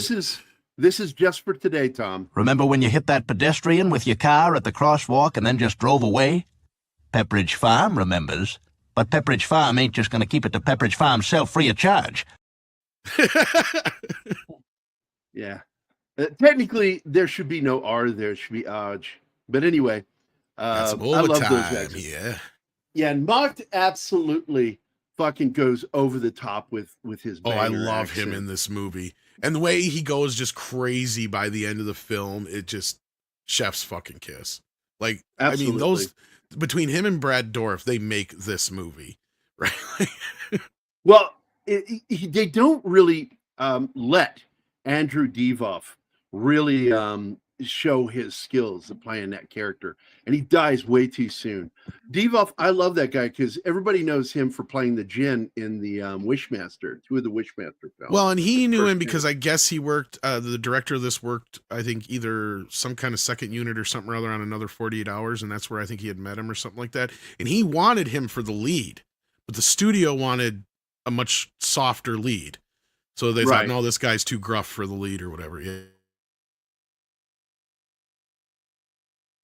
This is just for today, Tom. Remember when you hit that pedestrian with your car at the crosswalk and then just drove away? Pepperidge Farm remembers. But Pepperidge Farm ain't just going to keep it to Pepperidge Farm self free of charge. Yeah. Technically, there should be no R. There should be Aj. But anyway, That's I love those guys. Yeah. Yeah, and Mott absolutely fucking goes over the top with his. Oh, I banger love accent. him in this movie. And the way he goes just crazy by the end of the film, it just chef's fucking kiss. Like, Absolutely. I mean, those between him and Brad Dourif, they make this movie, right? Well, they don't really let Andrew Divoff really show his skills of playing that character, and he dies way too soon. Divoff, I love that guy because everybody knows him for playing the Djinn in the Wishmaster, two of the Wishmaster films. Well, and he knew him because I guess he worked, the director of this worked, I think, either some kind of second unit or something or other on another 48 Hours, and that's where I think he had met him or something like that. And he wanted him for the lead, but the studio wanted a much softer lead. So they thought, no, this guy's too gruff for the lead or whatever. Yeah.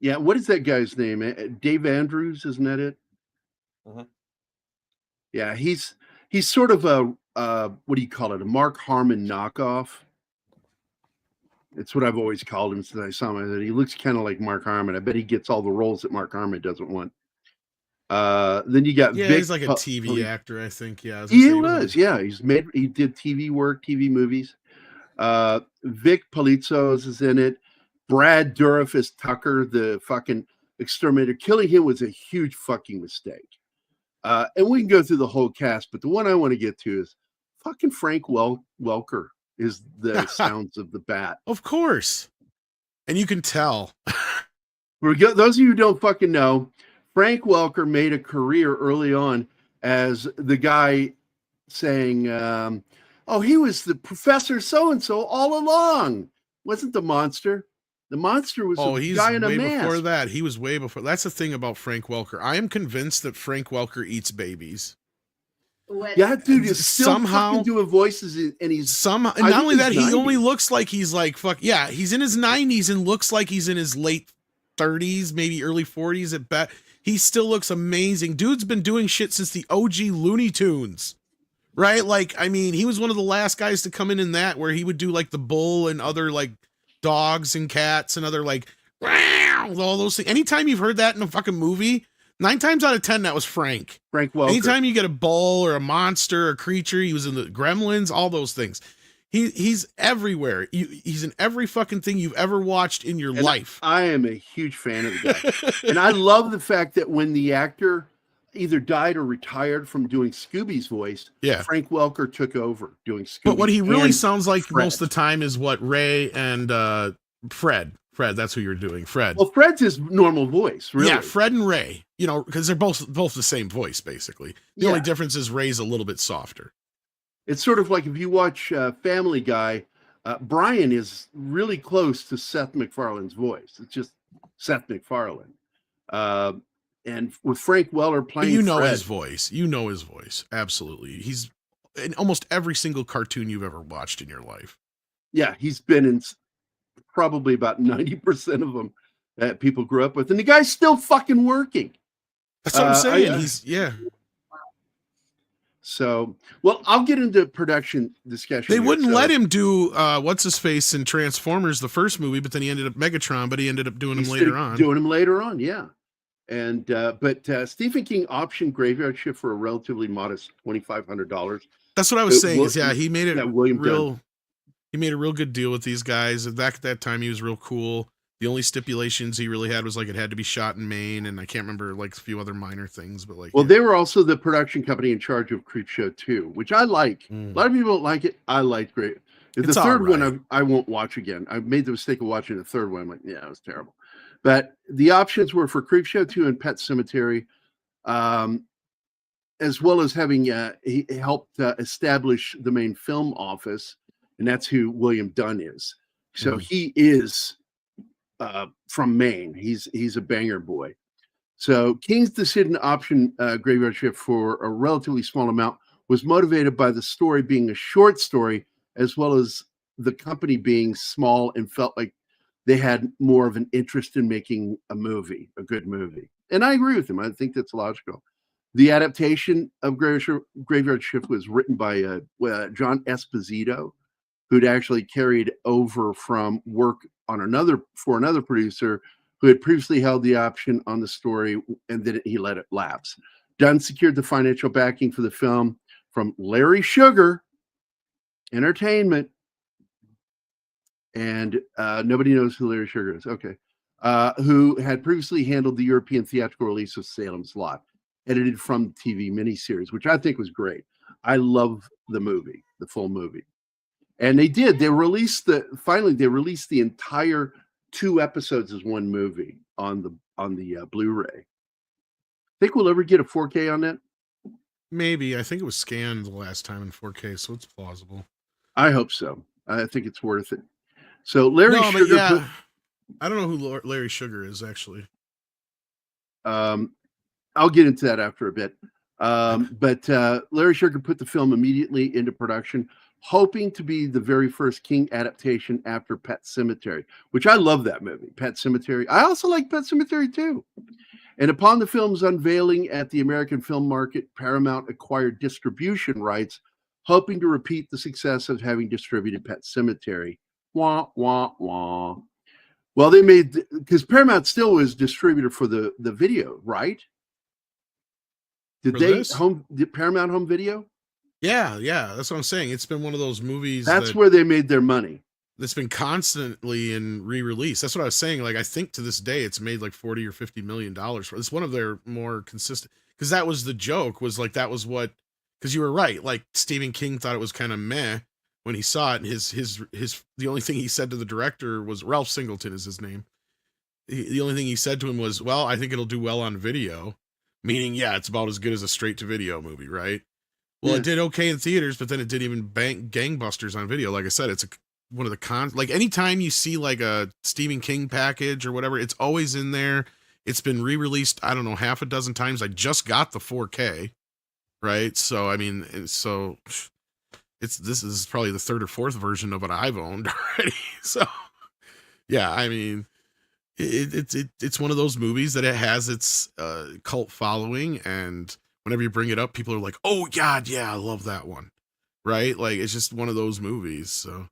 Yeah, what is that guy's name? Dave Andrews, isn't that it? Uh-huh. Yeah, he's sort of a what do you call it? A Mark Harmon knockoff. It's what I've always called him since I saw him. That he looks kind of like Mark Harmon. I bet he gets all the roles that Mark Harmon doesn't want. Then you got Vic he's like a TV actor, I think. Yeah, he was. Yeah, he did TV work, TV movies. Vic Palizos is in it. Brad Dourif is Tucker, the fucking exterminator. Killing him was a huge fucking mistake. And we can go through the whole cast, but the one I want to get to is fucking Frank Welker is the sounds of the bat. Of course. And you can tell. Those of you who don't fucking know, Frank Welker made a career early on as the guy saying, oh, he was the Professor so-and-so all along. Wasn't the monster. The monster was a guy in a mask. Before that. He was way before. That's the thing about Frank Welker. I am convinced that Frank Welker eats babies. Yeah, dude, he's still somehow fucking doing voices, and he's somehow. And not only that, he only looks like he's like fuck. Yeah, he's in his 90s and looks like he's in his late 30s, maybe early 40s at best. he still looks amazing. Dude's been doing shit since the OG Looney Tunes. Right? Like, I mean, he was one of the last guys to come in that, where he would do like the bull and other like dogs and cats and other like all those things. Anytime you've heard that in a fucking movie, 9 times out of 10 that was Frank Welker. Anytime you get a bull or a monster or a creature, he was in the Gremlins, all those things. He's everywhere. He's in every fucking thing you've ever watched in your life. I am a huge fan of the guy. And I love the fact that when the actor either died or retired from doing Scooby's voice, Frank Welker took over doing Scooby. But what he really sounds like most of the time is what Ray and Fred, that's who you're doing, Fred. Well, Fred's his normal voice, really. Yeah, Fred and Ray, you know, because they're both the same voice, basically. The only difference is Ray's a little bit softer. It's sort of like if you watch Family Guy, Brian is really close to Seth MacFarlane's voice. It's just Seth MacFarlane. And with Frank Welker playing, Fred, his voice. You know his voice. Absolutely. He's in almost every single cartoon you've ever watched in your life. Yeah, he's been in probably about 90% of them that people grew up with. And the guy's still fucking working. That's what I'm saying. So, well, I'll get into production discussion. They wouldn't let him do what's-his-face in Transformers, the first movie, but then he ended up Megatron, but he ended up doing him later on. Yeah. And but Stephen King optioned Graveyard Shift for a relatively modest $2,500. That's what I was saying. He made it real. He made a real good deal with these guys. At that time, he was real cool. The only stipulations he really had was like it had to be shot in Maine, and I can't remember like a few other minor things. But like, they were also the production company in charge of Creepshow 2, which I like. A lot of people don't like it. I like great. The third one I won't watch again. I made the mistake of watching the third one. I'm like, yeah, it was terrible. But the options were for Creepshow 2 and Pet Sematary, as well as having he helped establish the main film office, and that's who William Dunn is. So he is from Maine. He's a banger boy. So King's decision to option Graveyard Shift for a relatively small amount was motivated by the story being a short story, as well as the company being small, and felt like they had more of an interest in making a good movie. And I agree with him. I think that's logical. The adaptation of Graveyard Shift was written by John Esposito, who'd actually carried over from work on another producer who had previously held the option on the story, and then he let it lapse. Dunn secured the financial backing for the film from Larry Sugar Entertainment, and nobody knows who Larry Sugar is. Okay. Who had previously handled the European theatrical release of Salem's Lot, edited from the TV miniseries, which I think was great. I love the movie, the full movie. And they did. They released the entire 2 episodes as one movie on the Blu-ray. Think we'll ever get a 4K on that? Maybe. I think it was scanned the last time in 4K, so it's plausible. I hope so. I think it's worth it. So Larry Sugar. I don't know who Larry Sugar is, actually. I'll get into that after a bit. But Larry Sugar put the film immediately into production, hoping to be the very first King adaptation after Pet Sematary, which I love that movie, Pet Sematary. I also like Pet Sematary too. And upon the film's unveiling at the American film market, Paramount acquired distribution rights, hoping to repeat the success of having distributed Pet Sematary. Wah, wah, wah. Well, because Paramount still was distributor for the video, right? Did Paramount Home Video? Yeah, that's what I'm saying. It's been one of those movies. That's where they made their money. That's been constantly in re-release. That's what I was saying. Like, I think to this day, it's made like $40 or $50 million for. It's one of their more consistent. Because that was the joke. Was like that was what. Because you were right. Like Stephen King thought it was kind of meh when he saw it. And his the only thing he said to the director was, Ralph Singleton is his name. The only thing he said to him was, "Well, I think it'll do well on video," meaning, yeah, it's about as good as a straight-to-video movie, right? Well, It did okay in theaters, but then it did even gangbusters on video. Like I said, it's one of the cons. Like anytime you see like a Stephen King package or whatever, it's always in there. It's been re-released, I don't know, half a dozen times. I just got the 4K, right? So I mean, this is probably the 3rd or 4th version of what I've owned already. So yeah, I mean, It's one of those movies that it has its cult following, and whenever you bring it up, people are like, "Oh God, yeah, I love that one." Right? Like it's just one of those movies. So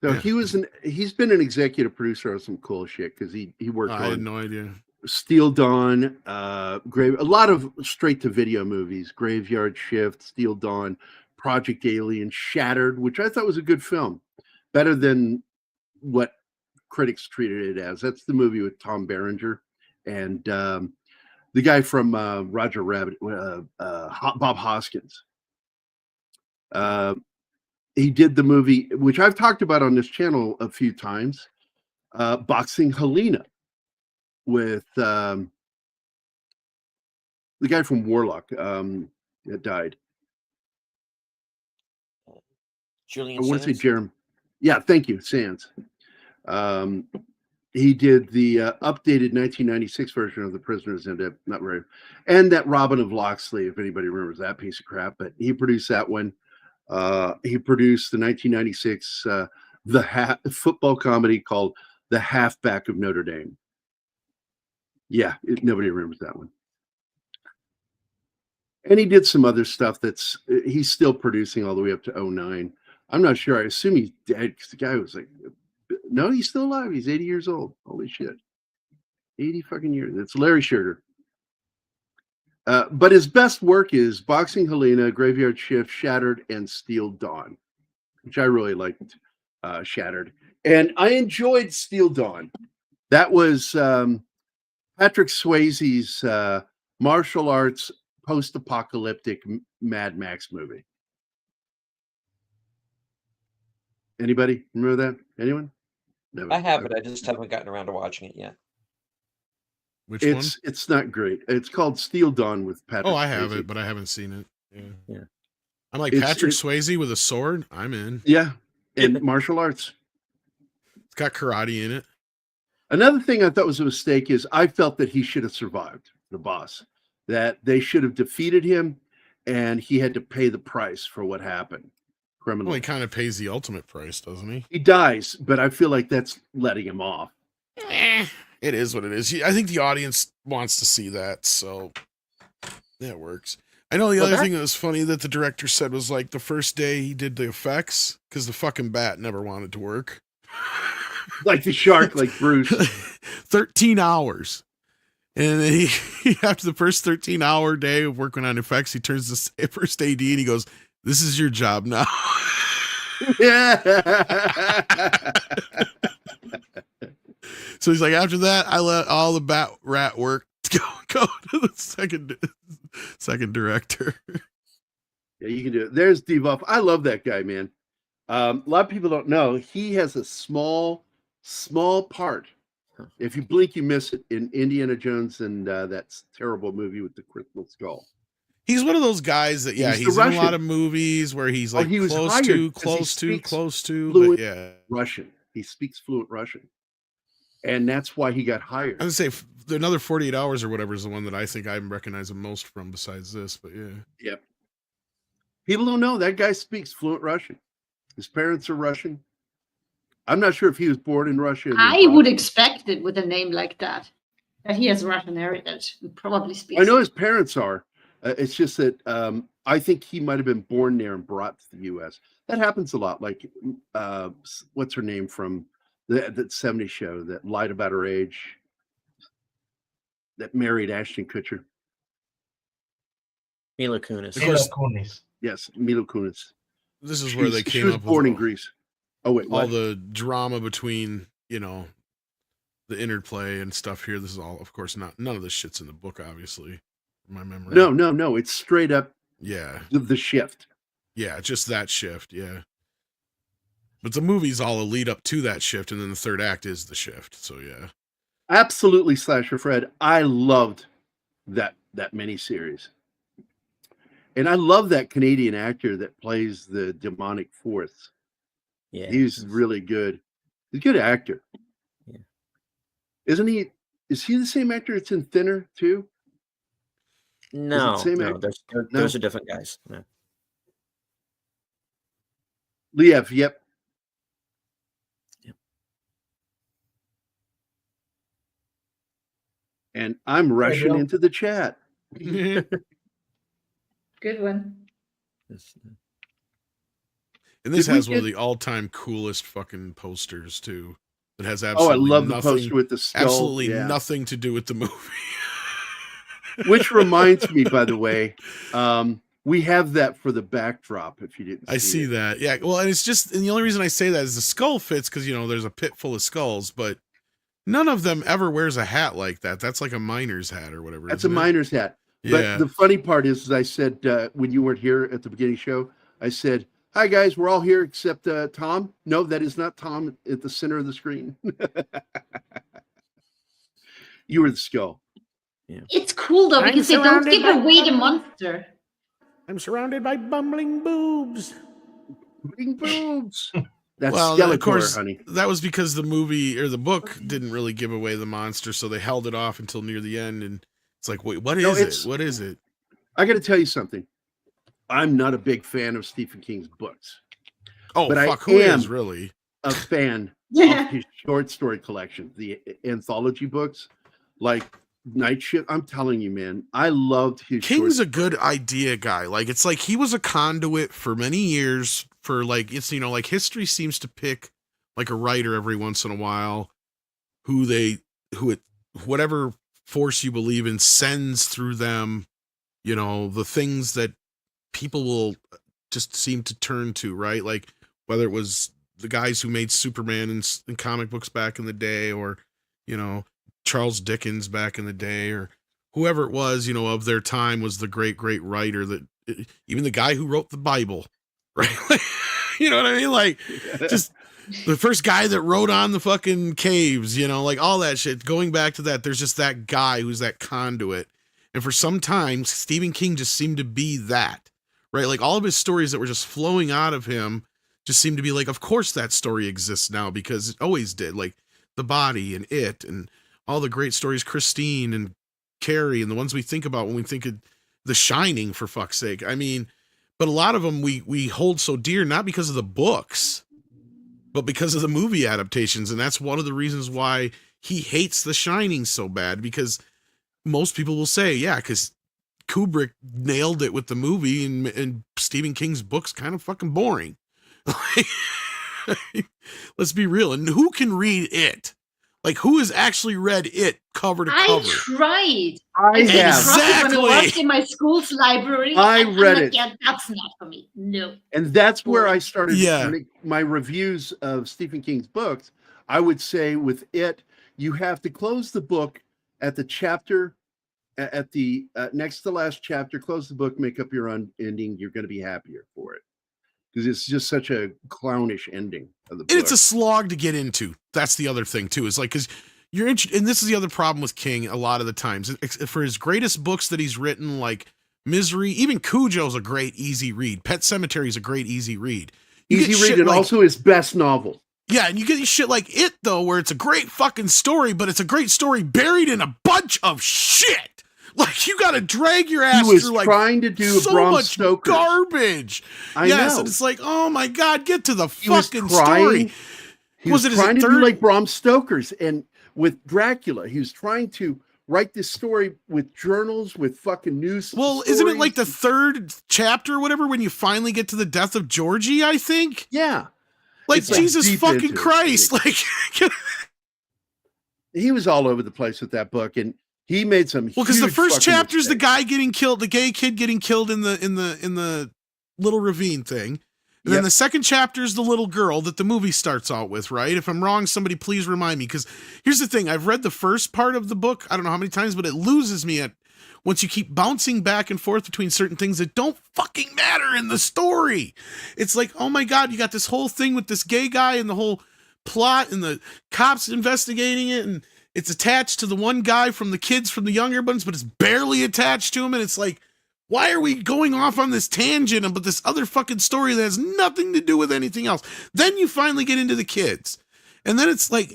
yeah. He's been an executive producer on some cool shit because he worked I had on no idea. Steel Dawn, a lot of straight to video movies, Graveyard Shift, Steel Dawn, Project Alien, Shattered, which I thought was a good film, better than what critics treated it as. That's the movie with Tom Berenger and the guy from Roger Rabbit, Bob Hoskins. He did the movie, which I've talked about on this channel a few times, Boxing Helena, with the guy from Warlock that died. Julian I want to say Sands? Jeremy. Yeah, thank you, Sands. He did the updated 1996 version of The Prisoners and not very, and that Robin of Locksley, if anybody remembers that piece of crap. But he produced that one. He produced the 1996 football comedy called The Halfback of Notre Dame. Yeah, nobody remembers that one. And he did some other stuff he's still producing all the way up to 2009. I'm not sure. I assume he's dead because the guy was like, no, he's still alive. He's 80 years old. Holy shit. 80 fucking years. It's Larry Sugar. But his best work is Boxing Helena, Graveyard Shift, Shattered, and Steel Dawn, which I really liked. Shattered. And I enjoyed Steel Dawn. That was Patrick Swayze's martial arts post-apocalyptic Mad Max movie. Anybody remember that? Anyone? No. I have it. I just haven't gotten around to watching it yet. Which one? It's not great. It's called Steel Dawn with Patrick. I have Swayze. it, but I haven't seen it. Yeah. I'm like Patrick Swayze with a sword. I'm in. Yeah, and martial arts. It's got karate in it. Another thing I thought was a mistake is I felt that he should have survived, the boss. That they should have defeated him, and he had to pay the price for what happened. Criminal. Well, he kind of pays the ultimate price, doesn't he? He dies, but I feel like that's letting him off. It is what it is. I think the audience wants to see that, so that works. I know the other thing that was funny that the director said was like the first day he did the effects because the fucking bat never wanted to work. Like the shark, like Bruce. 13 hours. And then he after the first 13-hour day of working on effects, he turns to the first AD and he goes, "This is your job now." Yeah. So he's like, after that, I let all the bat rat work go to the second director. Yeah, you can do it. There's Debuff. I love that guy, man. A lot of people don't know he has a small part. If you blink, you miss it in Indiana Jones and that terrible movie with the crystal skull. He's one of those guys that, he's in a lot of movies where he's like close to, but yeah. Russian. He speaks fluent Russian. And that's why he got hired. I would say another 48 Hours or whatever is the one that I think I recognize him most from besides this, but yeah. Yep. People don't know that guy speaks fluent Russian. His parents are Russian. I'm not sure if he was born in Russia. I would expect it with a name like that he has Russian heritage and probably speaks. I know his parents are. It's just that I think he might have been born there and brought to the U.S. That happens a lot. Like, what's her name from that 70s show that lied about her age, that married Ashton Kutcher? Mila Kunis. Yes, Mila Kunis. This is where they came she was up born with in Greece. Oh wait, what? All the drama between, the interplay and stuff here. This is all, of course, none of this shit's in the book, obviously. My memory. No. It's straight up. Yeah. The shift. Yeah, just that shift. Yeah. But the movie's all a lead up to that shift, and then the third act is the shift. So yeah. Absolutely, Slasher Fred. I loved that miniseries. And I love that Canadian actor that plays the demonic force. Yeah. He's really good. He's a good actor. Yeah. Isn't he? Is he the same actor that's in Thinner too? No, those are different guys. No. Liev, yep. And I'm rushing Bill. into the chat. Good one. And this Did we has one of get- the all-time coolest fucking posters too. That has Oh, I absolutely love the nothing, poster with the skull. absolutely Yeah. nothing to do with the movie. Which reminds me, by the way, we have that for the backdrop. If you didn't, I see it. that. Yeah. Well, and it's just, and the only reason I say that is the skull fits because there's a pit full of skulls, but none of them ever wears a hat like that. That's like a miner's hat or whatever. That's a isn't it? miner's hat. Yeah. But the funny part is, I said when you weren't here at the beginning show, I said, "Hi guys, we're all here except Tom." No, that is not Tom at the center of the screen. You were the skull. Yeah. It's cool though I'm because they don't surrounded give by away the bumbling- monster. I'm surrounded by bumbling boobs. Bing boobs. That's Well, Skeletor, of course, honey. that was because the movie or the book didn't really give away the monster, so they held it off until near the end. And it's like, wait, what is it? What is it? I got to tell you something. I'm not a big fan of Stephen King's books. Oh, But I fuck, who am- is really? A fan Yeah. of his short story collection, the anthology books, like Night Shift. I'm telling you, man, I loved his. King's a good idea guy. Like, it's like he was a conduit for many years for like, it's, like history seems to pick like a writer every once in a while whatever force you believe in sends through them, the things that people will just seem to turn to, right? Like whether it was the guys who made Superman in comic books back in the day, or, Charles Dickens back in the day, or whoever it was, of their time was the great, great writer that even the guy who wrote the Bible, right? You know what I mean? Like just the first guy that wrote on the fucking caves, like all that shit, going back to that, there's just that guy who's that conduit. And for some time, Stephen King just seemed to be that, right? Like all of his stories that were just flowing out of him just seemed to be like, of course that story exists now because it always did. Like The Body and It and all the great stories, Christine and Carrie, and the ones we think about when we think of The Shining, for fuck's sake. I mean, but a lot of them we hold so dear, not because of the books, but because of the movie adaptations. And that's one of the reasons why he hates The Shining so bad, because most people will say, yeah, because Kubrick nailed it with the movie, and Stephen King's book's kind of fucking boring. Let's be real. And who can read it? Like, who has actually read it cover to I cover? tried. I came have. across it when Exactly. I worked in my school's library. I and I'm read like, it. Yeah, that's not for me. No. And that's where I started Yeah. to make my reviews of Stephen King's books. I would say with it, you have to close the book at the chapter, at the next to last chapter, close the book, make up your own ending. You're going to be happier for it. Because it's just such a clownish ending of the book. And it's a slog to get into. That's the other thing too. Is like, because you're and this is the other problem with King a lot of the times. For his greatest books that he's written, like Misery, even Cujo's a great easy read. Pet Sematary is a great easy read. You easy get read, shit and like- also his best novel. Yeah, and you get shit like It though, where it's a great fucking story, but it's a great story buried in a bunch of shit. Like, you got to drag your ass He was through like trying to do so Bram much Stoker's. garbage. I yes, know. and it's like, oh my god, get to the He was fucking trying. story. He Was was, it his trying to third- do like Bram Stoker's, and with Dracula, he was trying to write this story with journals, with fucking news. Well, isn't it like the stories. third chapter or whatever when you finally get to the death of Georgie, I think? Yeah, Like, It's like Jesus deep fucking into it. Christ. Like, he was all over the place with that book, and he made some. well, because the huge first fucking chapter is the mistakes. guy getting killed, the gay kid getting killed in the little ravine thing. And then Yep. the second chapter is the little girl that the movie starts out with, right? If I'm wrong, somebody please remind me. Because here's the thing. I've read the first part of the book, I don't know how many times, but it loses me once you keep bouncing back and forth between certain things that don't fucking matter in the story. It's like, oh my God, you got this whole thing with this gay guy and the whole plot and the cops investigating it, and it's attached to the one guy from the kids from the younger ones, but it's barely attached to him. And it's like, why are we going off on this tangent about this other fucking story that has nothing to do with anything else? Then you finally get into the kids. And then it's like,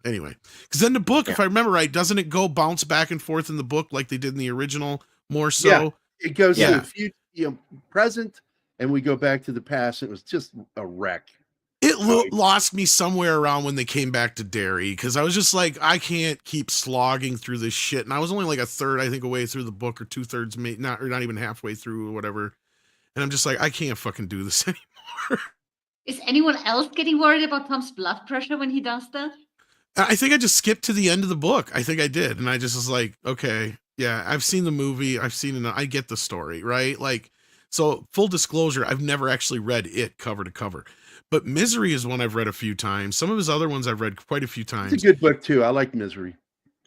anyway. Because then the book, if I remember right, doesn't it go bounce back and forth in the book like they did in the original more so? Yeah. It goes to Yeah. the future, present, and we go back to the past. It was just a wreck. lost me somewhere around when they came back to Derry, because I was just like, I can't keep slogging through this shit. And I was only like a third, I think, away through the book, or 2/3, not even halfway through or whatever. And I'm just like, I can't fucking do this anymore. Is anyone else getting worried about Tom's blood pressure when he does that? I think I just skipped to the end of the book. I think I did. And I just was like, okay, yeah, I've seen the movie. I've seen it. I get the story, right? Like, so full disclosure, I've never actually read it cover to cover. But Misery is one I've read a few times. Some of his other ones I've read quite a few times. It's a good book too. I like Misery.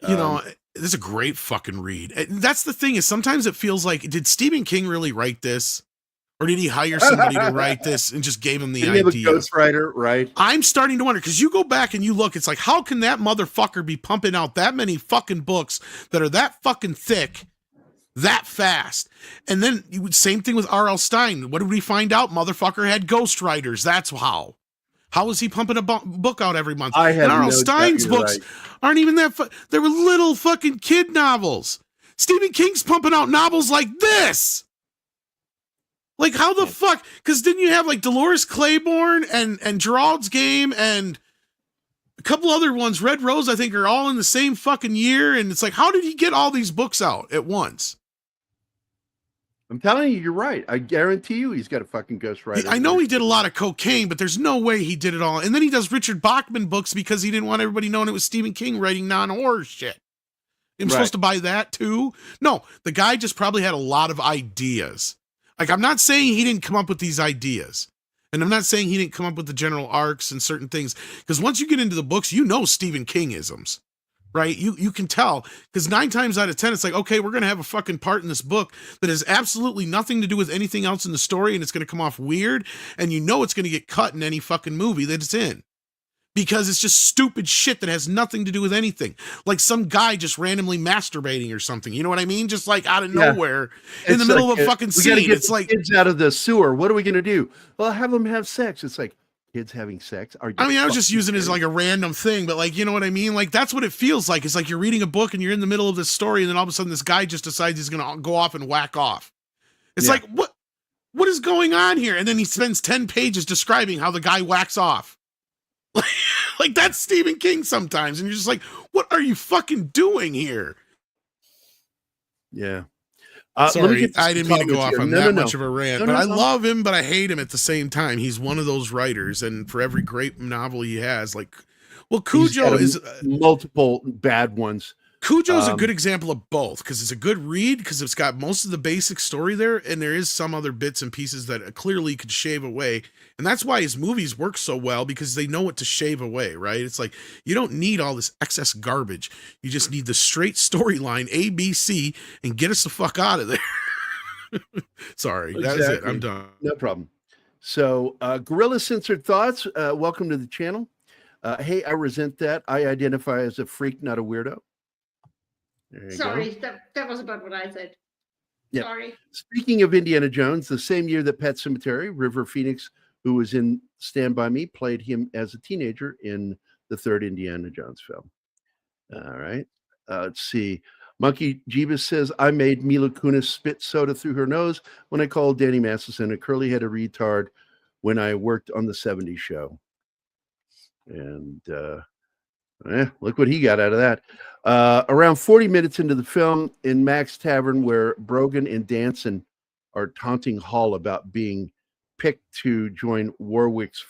You know, this is a great fucking read. And that's the thing, is sometimes it feels like, did Stephen King really write this? Or did he hire somebody to write this and just gave him the idea? Did he have a ghostwriter, right? I'm starting to wonder, because you go back and you look, it's like, how can that motherfucker be pumping out that many fucking books that are that fucking thick, that fast? And then same thing with R.L. Stine. What did we find out? Motherfucker had ghostwriters. That's how. How is he pumping a book out every month? I have and R.L. Stine's books aren't even that. They were little fucking kid novels. Stephen King's pumping out novels like this. Like, how the fuck? Because didn't you have like Dolores Claiborne and Gerald's Game and a couple other ones? Red Rose, I think, are all in the same fucking year. And it's like, how did he get all these books out at once? I'm telling you, you're right. I guarantee you he's got a fucking ghostwriter. I know he did a lot of cocaine, but there's no way he did it all. And then he does Richard Bachman books because he didn't want everybody knowing it was Stephen King writing non-horror shit. I'm supposed to buy that too? No, the guy just probably had a lot of ideas. Like, I'm not saying he didn't come up with these ideas. And I'm not saying he didn't come up with the general arcs and certain things. Because once you get into the books, you know Stephen King-isms. Right? You can tell. Because 9 times out of 10, it's like, okay, we're going to have a fucking part in this book that has absolutely nothing to do with anything else in the story, and it's going to come off weird, and you know it's going to get cut in any fucking movie that it's in. Because it's just stupid shit that has nothing to do with anything. Like some guy just randomly masturbating or something. You know what I mean? Just like out of nowhere in the middle of a fucking scene. We gotta get it's like kids out of the sewer. What are we going to do? Well, have them have sex. It's like, kids having sex? I mean, I was just using it as like a random thing, but like, you know what I mean? Like, that's what it feels like. It's like you're reading a book and you're in the middle of this story, and then all of a sudden this guy just decides he's going to go off and whack off. It's like, what is going on here? And then he spends 10 pages describing how the guy whacks off. Like that's Stephen King sometimes, and you're just like, what are you fucking doing here? Yeah. Sorry, I didn't mean to go off on that much of a rant, but I love him, but I hate him at the same time. He's one of those writers, and for every great novel he has, like, well, Cujo is multiple bad ones. Cujo is a good example of both, because it's a good read, because it's got most of the basic story there, and there is some other bits and pieces that clearly could shave away, and that's why his movies work so well, because they know what to shave away, right? It's like, you don't need all this excess garbage. You just need the straight storyline, A, B, C, and get us the fuck out of there. Sorry, that is it. I'm done. No problem. So, Gorilla Censored Thoughts, welcome to the channel. Hey, I resent that. I identify as a freak, not a weirdo. Sorry, that was about what I said. Yeah. Sorry. Speaking of Indiana Jones, the same year that Pet Sematary, River Phoenix, who was in Stand By Me, played him as a teenager in the 3rd Indiana Jones film. All right. Let's see. Monkey Jeebus says, I made Mila Kunis spit soda through her nose when I called Danny Masterson a curly-headed retard when I worked on the 70s show. And look what he got out of that. Around 40 minutes into the film, in Mac's Tavern, where Brogan and Danson are taunting Hall about being picked to join Warwick's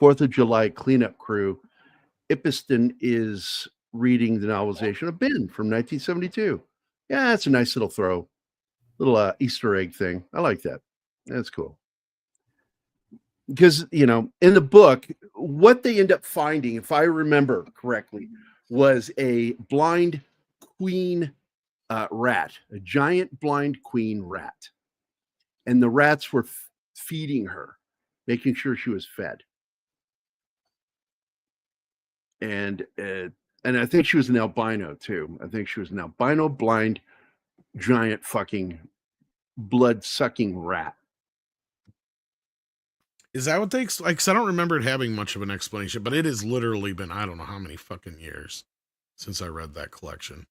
4th of July cleanup crew, Ipiston is reading the novelization of Ben from 1972. Yeah, that's a nice little throw. Little Easter egg thing. I like that. That's cool. Because, you know, in the book, what they end up finding, if I remember correctly, was a blind queen rat, a giant blind queen rat. And the rats were feeding her, making sure she was fed. And I think she was an albino too. I think she was an albino, blind, giant fucking blood-sucking rat. Is that what they like? Because I don't remember it having much of an explanation, but it has literally been, I don't know how many fucking years since I read that collection.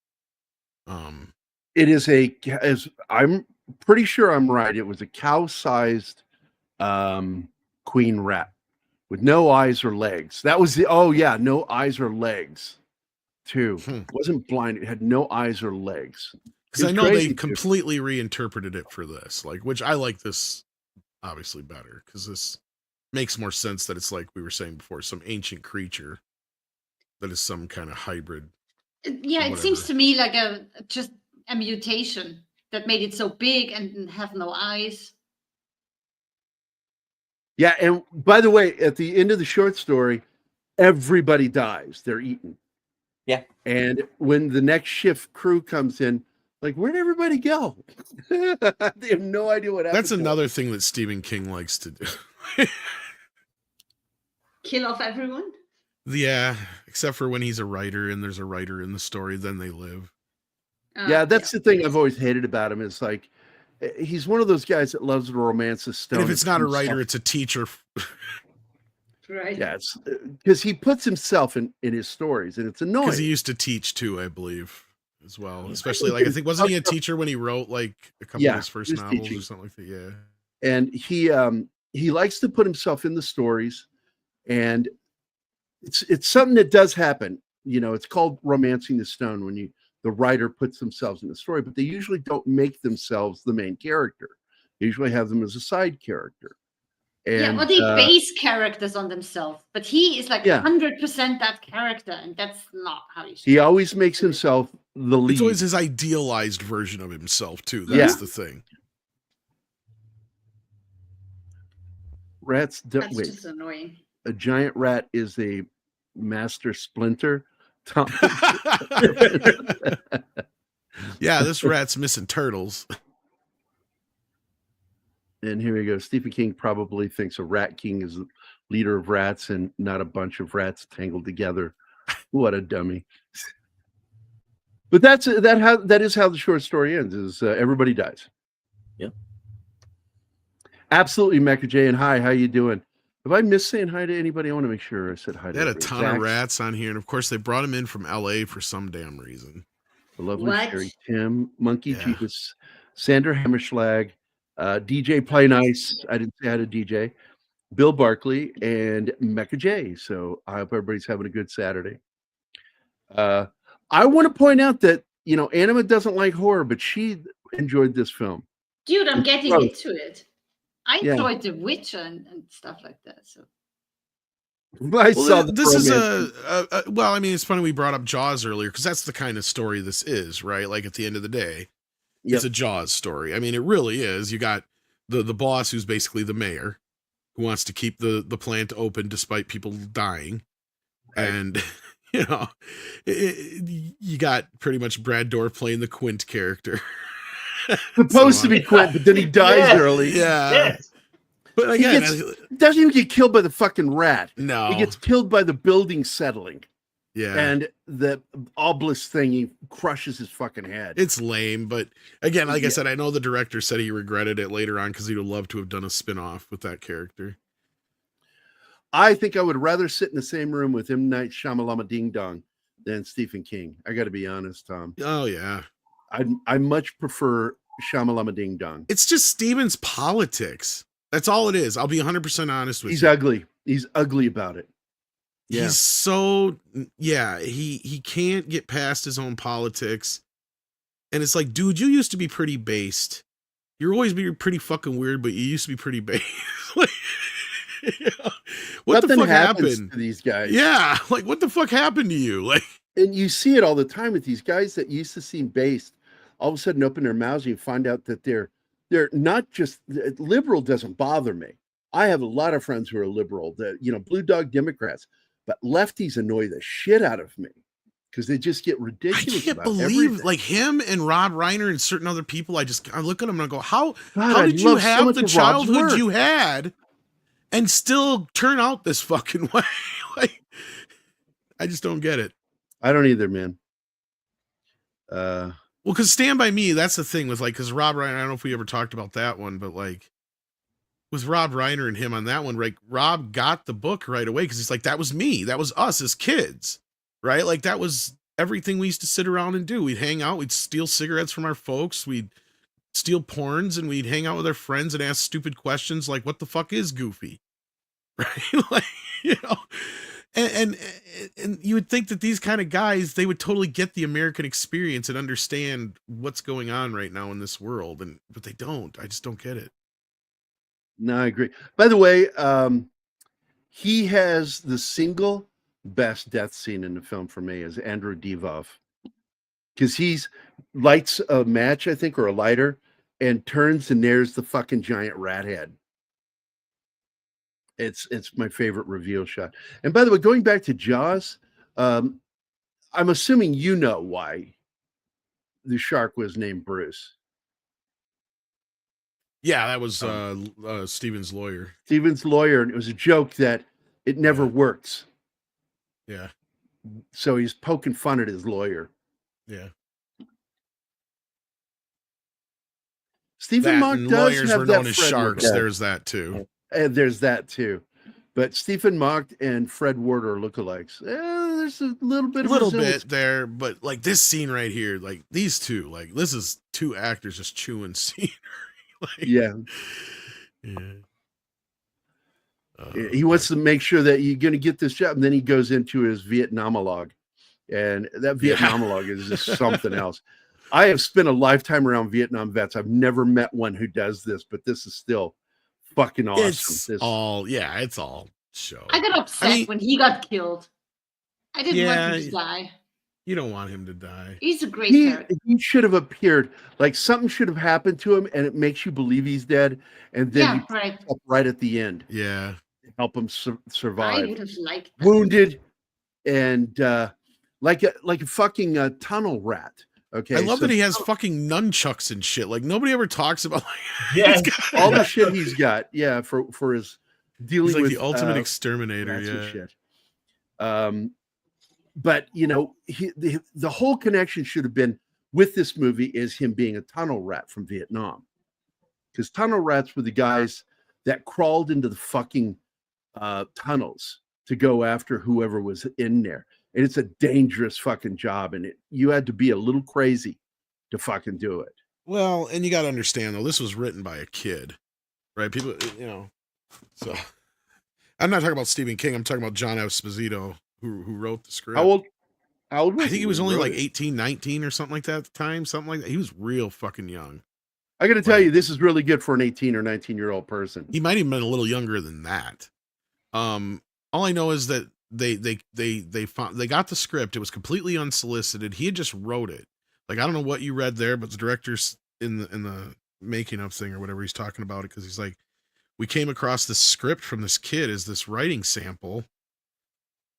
It is I'm pretty sure I'm right. It was a cow-sized queen rat with no eyes or legs. That was no eyes or legs, too. It wasn't blind. It had no eyes or legs. Because I know they completely reinterpreted it for this, like, which I like this obviously better because this makes more sense that it's like we were saying before, some ancient creature that is some kind of hybrid. Yeah, it seems to me like just a mutation that made it so big and have no eyes. Yeah, and by the way, at the end of the short story, everybody dies. They're eaten. Yeah. And when the next shift crew comes in, like, where'd everybody go? They have no idea what happened. That's another thing that Stephen King likes to do. Kill off everyone? Yeah, except for when he's a writer and there's a writer in the story, then they live. Yeah, that's the thing I've always hated about him. Is like, he's one of those guys that loves to romance the stone. And if it's not a writer, it's a teacher. Right. Yeah, it's because he puts himself in his stories, and it's annoying. Because he used to teach too, I believe, as well. Especially like I think wasn't he a teacher when he wrote like a couple of his first novels teaching. Or something like that? Yeah. And he likes to put himself in the stories, and it's something that does happen. You know, it's called romancing the stone when the writer puts themselves in the story, but they usually don't make themselves the main character. They usually have them as a side character. And, they base characters on themselves, but he is like 100% that character, and that's not how he always makes himself the lead. It's always his idealized version of himself too. That's the thing. Rats don't That's just annoying. A giant rat is a master splinter. Yeah, this rat's missing turtles. And here we go. Stephen King probably thinks a rat king is the leader of rats and not a bunch of rats tangled together. What a dummy. But that is how the short story ends, is everybody dies. Yeah. Absolutely, Mecha J. And hi, how you doing? Have I missed saying hi to anybody? I want to make sure I said hi to They had a ton of rats on here, and of course they brought them in from LA for some damn reason. The lovely Sherry Tim, Monkey Jeebus, Sandra Hammerschlag, DJ Play Nice. I didn't say hi to DJ. Bill Barkley and Mecha J. So I hope everybody's having a good Saturday. I want to point out that, Anima doesn't like horror, but she enjoyed this film. Dude, I'm getting into it. I enjoyed The Witcher and stuff like that. So. This is well, I mean, it's funny we brought up Jaws earlier because that's the kind of story this is, right? Like at the end of the day, it's a Jaws story. I mean, it really is. You got the boss who's basically the mayor who wants to keep the plant open despite people dying. Right. And, you got pretty much Brad Dourif playing the Quint character. Supposed to be Quint, but then he dies early. Yeah. Yes. But again, doesn't even get killed by the fucking rat. No. He gets killed by the building settling. Yeah. And the obelisk thing, he crushes his fucking head. It's lame, but again, like I said, I know the director said he regretted it later on because he would love to have done a spin-off with that character. I think I would rather sit in the same room with M. Night Shyamalan Ding Dong than Stephen King. I got to be honest, Tom. Oh, yeah. I much prefer Shyamalan Ding Dong. It's just Steven's politics. That's all it is. I'll be 100% honest with you. He's ugly. He's ugly about it. Yeah. He's so, he can't get past his own politics. And it's like, dude, you used to be pretty based. You're always being pretty fucking weird, but you used to be pretty based. Like, what Nothing the fuck happens happened to these guys? Yeah, like what the fuck happened to you? Like, and you see it all the time with these guys that used to seem based. All of a sudden, open their mouths and you find out that they're not just liberal. Doesn't bother me. I have a lot of friends who are liberal, that blue dog Democrats, but lefties annoy the shit out of me because they just get ridiculous. I can't believe everything. Like him and Rob Reiner and certain other people. I look at them and I go, how God, did you have the childhood you you had and still turn out this fucking way? Like, I just don't get it. I don't either, man. Well, because Stand By Me, that's the thing with because Rob Reiner, I don't know if we ever talked about that one, but with Rob Reiner and him on that one, Rob got the book right away because he's like, that was me. That was us as kids, right? Like that was everything we used to sit around and do. We'd hang out, we'd steal cigarettes from our folks, we'd steal porns, and we'd hang out with our friends and ask stupid questions like, what the fuck is Goofy? right? Like, you know, and you would think that these kind of guys, they would totally get the American experience and understand what's going on right now in this world, but they don't. I just don't get it. No, I agree. By the way, he has the single best death scene in the film for me is Andrew Divoff, because he's lights a match, I think, or a lighter, and turns, and there's the fucking giant rat head. It's my favorite reveal shot. And by the way, going back to Jaws, I'm assuming you know why the shark was named Bruce. Yeah, that was Steven's lawyer. Steven's lawyer, and it was a joke that it never works. Yeah. So he's poking fun at his lawyer. Yeah. Stephen Mock does lawyers have were that known as Fred sharks. Ward. There's that too. And there's that too. But Stephen Mock and Fred Ward are lookalikes. There's a little bit of there, but like this scene right here, like these two, like this is two actors just chewing scenery. Like, yeah. He wants to make sure that you're going to get this job, and then he goes into his Vietnamologue, and that Vietnamologue is just something else. I have spent a lifetime around Vietnam vets. I've never met one who does this, but this is still fucking awesome. It's all show. I got upset when he got killed. I didn't want him to die. You don't want him to die. He's a great character. He should have appeared. Like something should have happened to him, and it makes you believe he's dead. And then right at the end. Yeah. Help him survive. I would have liked that. Wounded, and like a fucking tunnel rat. Okay. I love that he has fucking nunchucks and shit. Like nobody ever talks about all the shit he's got. Yeah, for his dealing he's with the ultimate exterminator. Yeah. Shit. But you know, the whole connection should have been with this movie is him being a tunnel rat from Vietnam, because tunnel rats were the guys that crawled into the fucking tunnels to go after whoever was in there. And it's a dangerous fucking job, and you had to be a little crazy to fucking do it. Well, and you got to understand though, this was written by a kid, right? People, so I'm not talking about Stephen King. I'm talking about John Esposito, who wrote the script. How old was I think he was only like 18, 19 or something like that at the time. Something like that. He was real fucking young. I got to tell you, this is really good for an 18 or 19-year-old person. He might even been a little younger than that. All I know is that they got the script. It was completely unsolicited. He had just wrote it. Like, I don't know what you read there, but the director's in the making of thing or whatever, he's talking about it, because he's like, we came across this script from this kid as this writing sample,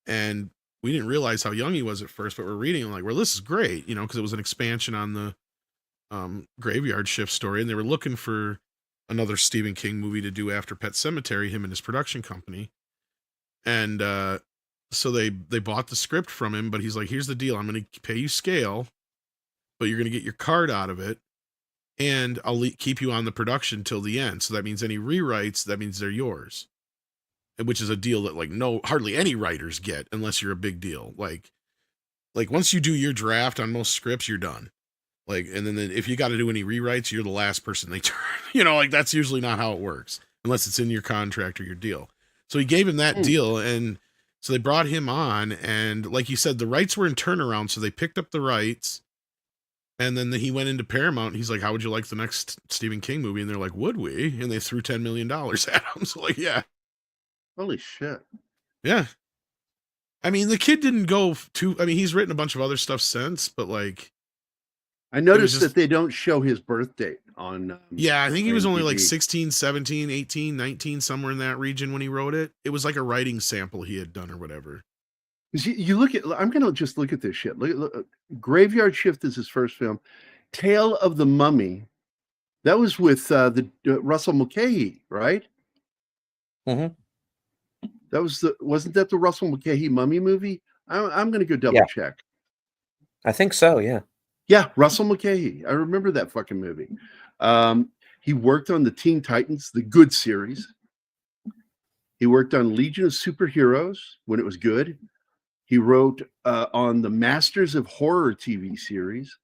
and we didn't realize how young he was at first, but we're reading and like, well, this is great, because it was an expansion on the Graveyard Shift story, and they were looking for another Stephen King movie to do after Pet Sematary, him and his production company. And so they bought the script from him, but he's like, here's the deal. I'm going to pay you scale, but you're going to get your card out of it, and I'll keep you on the production till the end. So that means any rewrites, that means they're yours. Which is a deal that like hardly any writers get unless you're a big deal. Like once you do your draft on most scripts, you're done. Like, and then if you got to do any rewrites, you're the last person they turn. Like that's usually not how it works unless it's in your contract or your deal. So he gave him that deal, and so they brought him on, and like you said, the rights were in turnaround, so they picked up the rights, and then he went into Paramount, and he's like, how would you like the next Stephen King movie? And they're like, would we? And they threw $10 million at him. So like, yeah. Holy shit. Yeah. I mean, the kid didn't go he's written a bunch of other stuff since, but like, I noticed that they don't show his birth date on. I think he was only like IMDb. 16, 17, 18, 19, somewhere in that region when he wrote it. It was like a writing sample he had done or whatever. You look at, I'm going to just look at this shit. Look, Graveyard Shift is his first film. Tale of the Mummy. That was with Russell Mulcahy, right? Mm-hmm. That was wasn't that the Russell Mulcahy Mummy movie? I'm going to go double check. I think so. Yeah. Yeah, Russell Mulcahy. I remember that fucking movie. He worked on the Teen Titans, the good series. He worked on Legion of Superheroes when it was good. He wrote on the Masters of Horror TV series.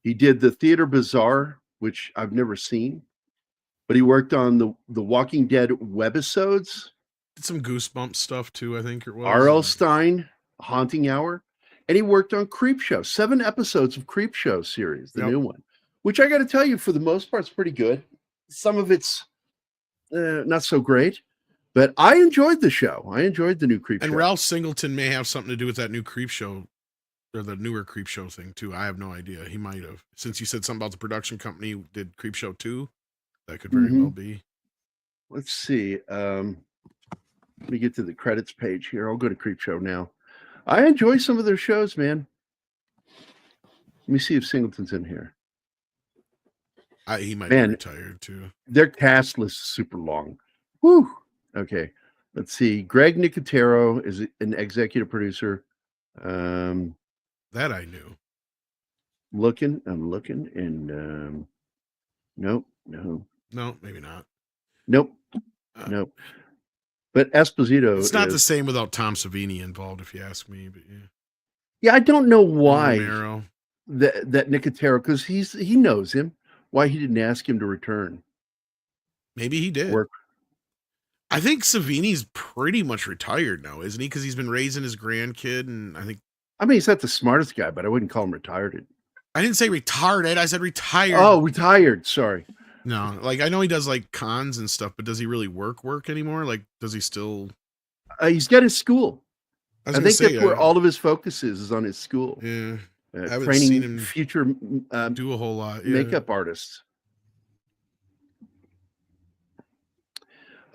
He did the Theater Bazaar, which I've never seen. but he worked on the Walking Dead webisodes. Did some Goosebumps stuff too, I think it was. R.L. Stein, Haunting Hour, and he worked on Creepshow, 7 episodes of Creepshow series, the new one, which I got to tell you, for the most part, is pretty good. Some of it's not so great, but I enjoyed the show. I enjoyed the new Creepshow. And Ralph Singleton may have something to do with that new Creepshow, or the newer Creepshow thing too. I have no idea. He might have. Since you said something about the production company did Creepshow 2, that could very well be. Let's see. Let me get to the credits page here. I'll go to Creepshow now. I enjoy some of their shows, man. Let me see if Singleton's in here. He might be retired too. Their cast list is super long. Whew. Okay. Let's see. Greg Nicotero is an executive producer. That I knew. I'm looking, and nope, no, maybe not. Nope, nope. But Esposito, it's not the same without Tom Savini involved, if you ask me. But yeah, I don't know why Romero. that Nicotero, because he knows him. Why he didn't ask him to return? Maybe he did. I think Savini's pretty much retired now, isn't he? Because he's been raising his grandkid, and I mean, he's not the smartest guy, but I wouldn't call him retired. I didn't say retarded. I said retired. Oh, retired. Sorry. No, like I know he does like cons and stuff, but does he really work anymore? Like, does he still? He's got his school. I think that's where all of his focus is on his school. Yeah, I haven't training seen him future do a whole lot. Makeup artists.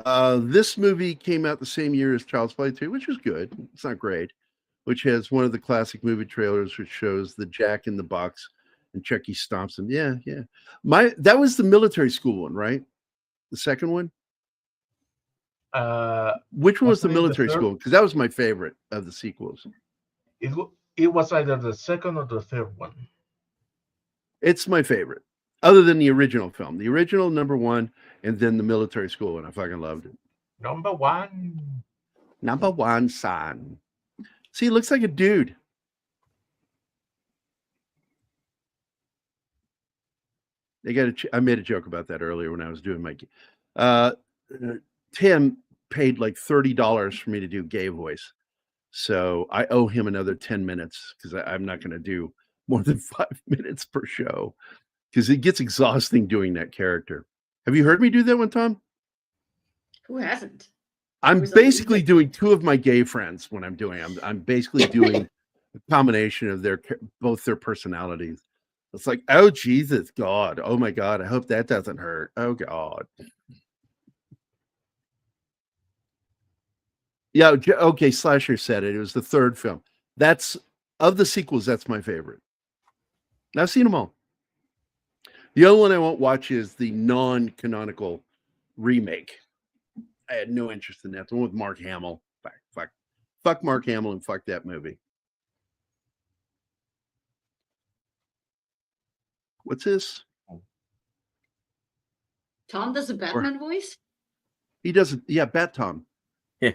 This movie came out the same year as Child's Play 2, which was good. It's not great. Which has one of the classic movie trailers, which shows the Jack in the Box and Chucky stomps him. Yeah. That was the military school one, right? The second one. Which one was the military school? Because that was my favorite of the sequels. It was either the second or the third one. It's my favorite, other than the original film. The original #1, and then the military school one. I fucking loved it. Number one, son. See, he looks like a dude. I made a joke about that earlier when I was doing my. Tim paid like $30 for me to do gay voice, so I owe him another 10 minutes because I'm not going to do more than 5 minutes per show because it gets exhausting doing that character. Have you heard me do that one, Tom? Who hasn't? I'm basically doing 2 of my gay friends when I'm doing. I'm basically doing a combination of both their personalities. It's like, oh Jesus, God, oh my God, I hope that doesn't hurt. Oh God. Yeah, okay. Slasher said it. It was the third film. That's of the sequels. That's my favorite. I've seen them all. The only one I won't watch is the non-canonical remake. I had no interest in that. The one with Mark Hamill. Fuck Mark Hamill and fuck that movie. What's this? Tom does a Batman voice? He does it. Yeah, Bat Tom. Yeah.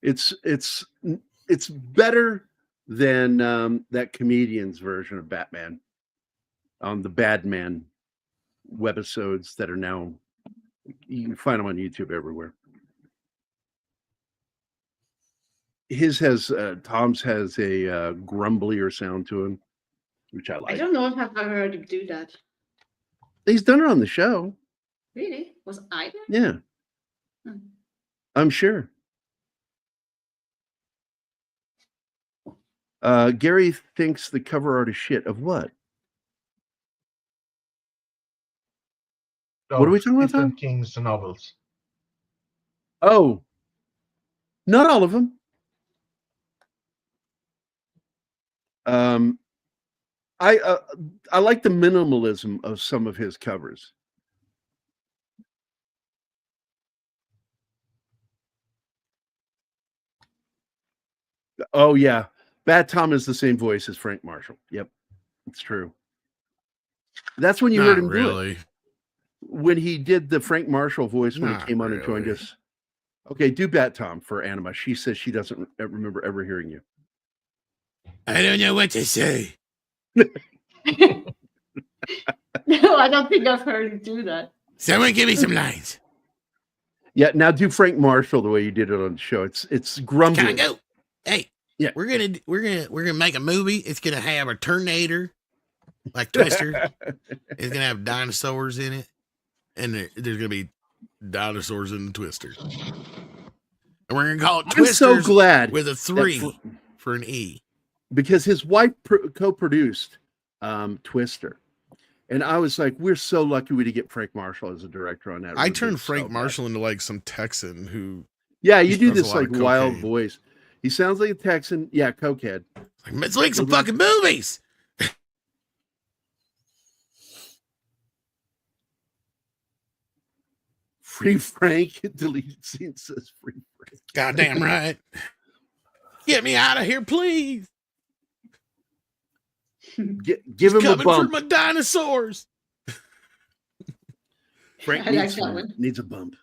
It's better than that comedian's version of Batman on the Badman webisodes that are now, you can find them on YouTube everywhere. Tom's has a grumblier sound to him, which I like. I don't know if I've ever heard him do that. He's done it on the show. Really? Was I there? Yeah. I'm sure. Gary thinks the cover art is shit. Of what? What are we talking about? Stephen King's novels. Oh, not all of them. I like the minimalism of some of his covers. Oh yeah, Bad Tom is the same voice as Frank Marshall. Yep, it's true. That's when you heard him do it. When he did the Frank Marshall voice when he came on and joined us. Okay, do Bat Tom for Anima. She says she doesn't remember ever hearing you. I don't know what to say. No, I don't think I've heard him do that. Someone give me some lines. Yeah, now do Frank Marshall the way you did it on the show. It's grumbling. Can I go? Hey, yeah, we're gonna make a movie. It's gonna have a Terminator, like Twister. It's gonna have dinosaurs in it, and there's gonna be dinosaurs in the Twister. And we're gonna call it Twisters. I'm so glad with a 3 for an E, because his wife co-produced Twister. And I was like, we're so lucky we to get Frank Marshall as a director on that. I turned Frank Marshall into like some Texan who. Yeah, you do this like wild voice. He sounds like a Texan. Yeah, cokehead. Like, let's make some fucking movies. Free Frank. Deleted scene says Free Frank. Goddamn right. Get me out of here, please. Give him a bump. Coming for my dinosaurs. Frank needs a bump.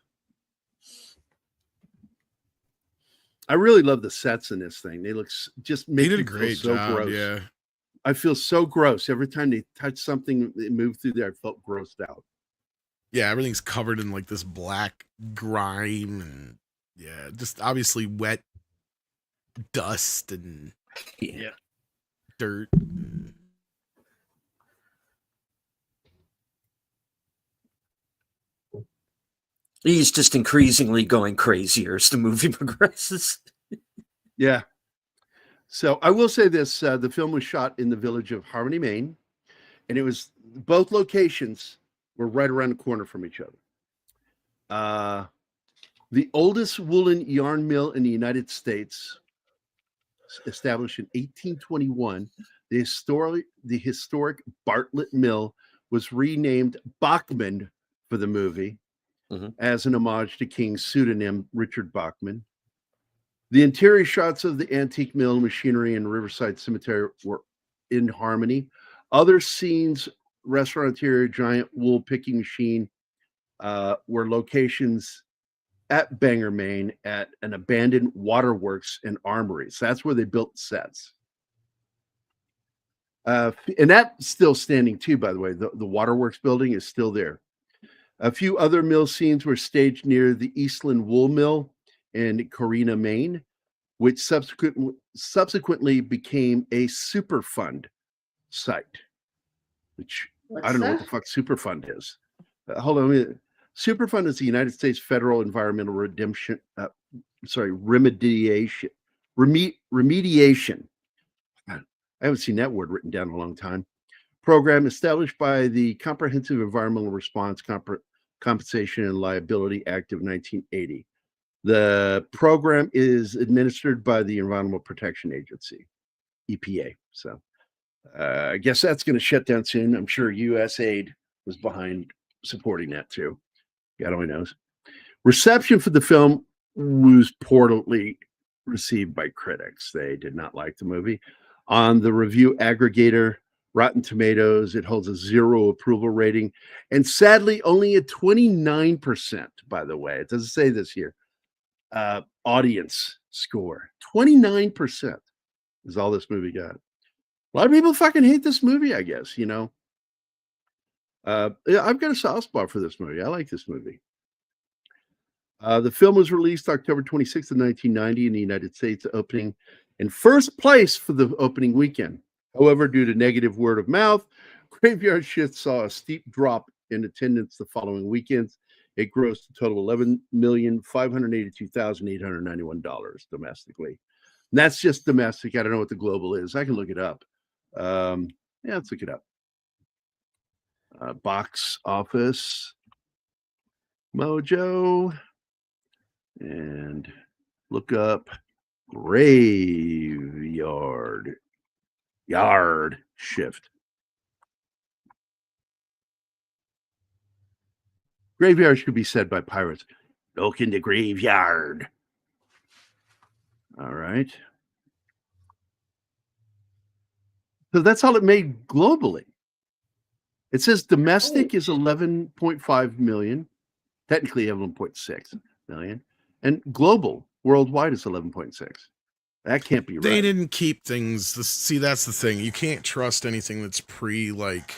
I really love the sets in this thing. They look just make He did a you great feel so job. gross. Yeah, I feel so gross every time they touch something. They move through there. I felt grossed out. yeah. Everything's covered in like this black grime and yeah, just obviously wet dust and dirt. He's just increasingly going crazier as the movie progresses. Yeah. So I will say this: the film was shot in the village of Harmony, Maine, and it was both locations were right around the corner from each other. The oldest woolen yarn mill in the United States, established in 1821, the historic Bartlett Mill was renamed Bachman for the movie. As an homage to King's pseudonym, Richard Bachman. The interior shots of the antique mill machinery in Riverside Cemetery were in Harmony. Other scenes, restaurateur, giant wool picking machine, were locations at Bangor, Maine, at an abandoned waterworks and armories. That's where they built sets. And that's still standing too, by the way. The waterworks building is still there. A few other mill scenes were staged near the Eastland Wool Mill in Corina, Maine, which subsequently became a Superfund site. Which I don't know what the fuck Superfund is. Hold on, Superfund is the United States Federal Environmental Remediation. I haven't seen that word written down in a long time. Program established by the Comprehensive Environmental Response Compensation and Liability Act of 1980. The program is administered by the Environmental Protection Agency, EPA. So I guess that's going to shut down soon. I'm sure USAID was behind supporting that too. God only knows. Reception for the film was poorly received by critics. They did not like the movie. On the review aggregator Rotten Tomatoes, it holds a 0 approval rating, and sadly, only a 29%, by the way. It doesn't say this here. Audience score. 29% is all this movie got. A lot of people fucking hate this movie, I guess, you know. I've got a soft spot for this movie. I like this movie. The film was released October 26th of 1990 in the United States, opening in first place for the opening weekend. However, due to negative word of mouth, Graveyard Shift saw a steep drop in attendance the following weekends. It grossed a total of $11,582,891 domestically. And that's just domestic. I don't know what the global is. I can look it up. Let's look it up. Box office mojo, and look up Graveyard Shift. Graveyard should be said by pirates. Look in the graveyard. All right. So that's all it made globally. It says domestic is 11.5 million, technically 11.6 million, and global, worldwide, is 11.6. That can't be right. They didn't keep things. See, that's the thing. You can't trust anything that's pre like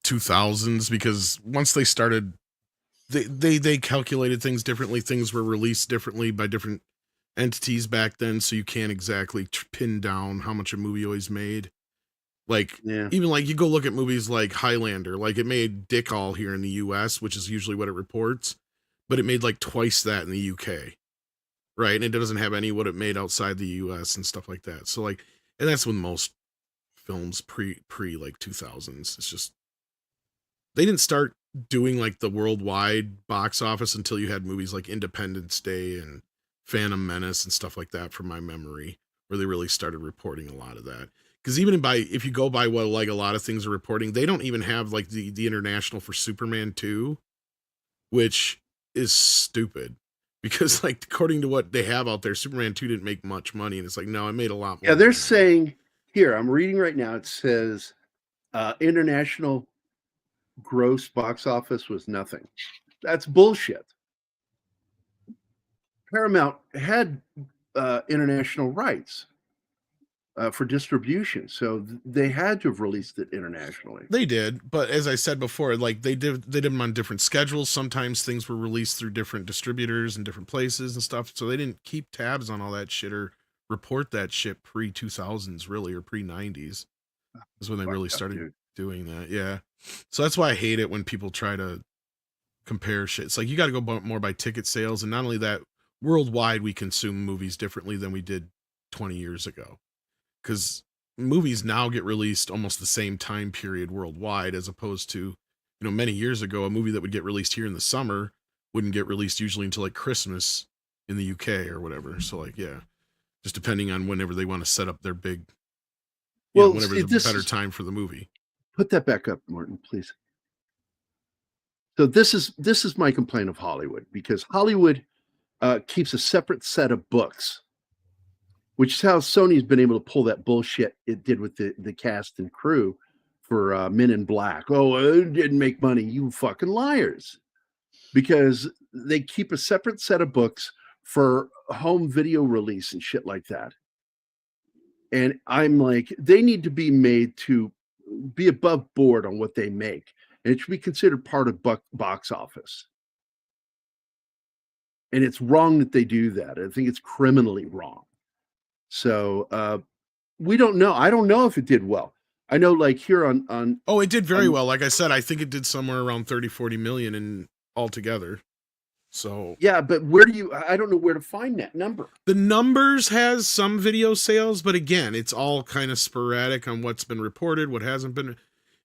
2000s, because once they started, they calculated things differently. Things were released differently by different entities back then, so you can't exactly pin down how much a movie always made. Like, even like you go look at movies like Highlander, like it made dick all here in the US, which is usually what it reports, but it made like twice that in the UK, right? And it doesn't have any what it made outside the US and stuff like that. So like, and that's when most films pre like 2000s, it's just, they didn't start doing like the worldwide box office until you had movies like Independence Day and Phantom Menace and stuff like that, from my memory, where they really started reporting a lot of that. Because even if you go by what like a lot of things are reporting, they don't even have like the international for Superman 2, which is stupid. Because like according to what they have out there, Superman 2 didn't make much money, and it's like, no, it made a lot more. Yeah, they're saying here, I'm reading right now, it says international gross box office was nothing. That's bullshit. Paramount had international rights for distribution, so they had to have released it internationally. They did, but as I said before, like they did them on different schedules. Sometimes things were released through different distributors and different places and stuff, so they didn't keep tabs on all that shit or report that shit pre-2000s really, or pre-90s is when they really started doing that. Yeah, so that's why I hate it when people try to compare shit. It's like, you got to go more by ticket sales, and not only that, worldwide we consume movies differently than we did 20 years ago, because movies now get released almost the same time period worldwide, as opposed to, many years ago, a movie that would get released here in the summer wouldn't get released usually until like Christmas in the UK or whatever. So like, yeah, just depending on whenever they want to set up their big, whenever there's a better time for the movie. Put that back up, Martin, please. So this is my complaint of Hollywood, because Hollywood keeps a separate set of books, which is how Sony's been able to pull that bullshit it did with the cast and crew for Men in Black. Oh, it didn't make money. You fucking liars. Because they keep a separate set of books for home video release and shit like that. And I'm like, they need to be made to be above board on what they make. And it should be considered part of box office. And it's wrong that they do that. I think it's criminally wrong. So we don't know. I don't know if it did well. I know, like here on it did very well. Like I said, I think it did somewhere around 30-40 million in altogether. So yeah, but I don't know where to find that number. The numbers has some video sales, but again, it's all kind of sporadic on what's been reported, what hasn't been,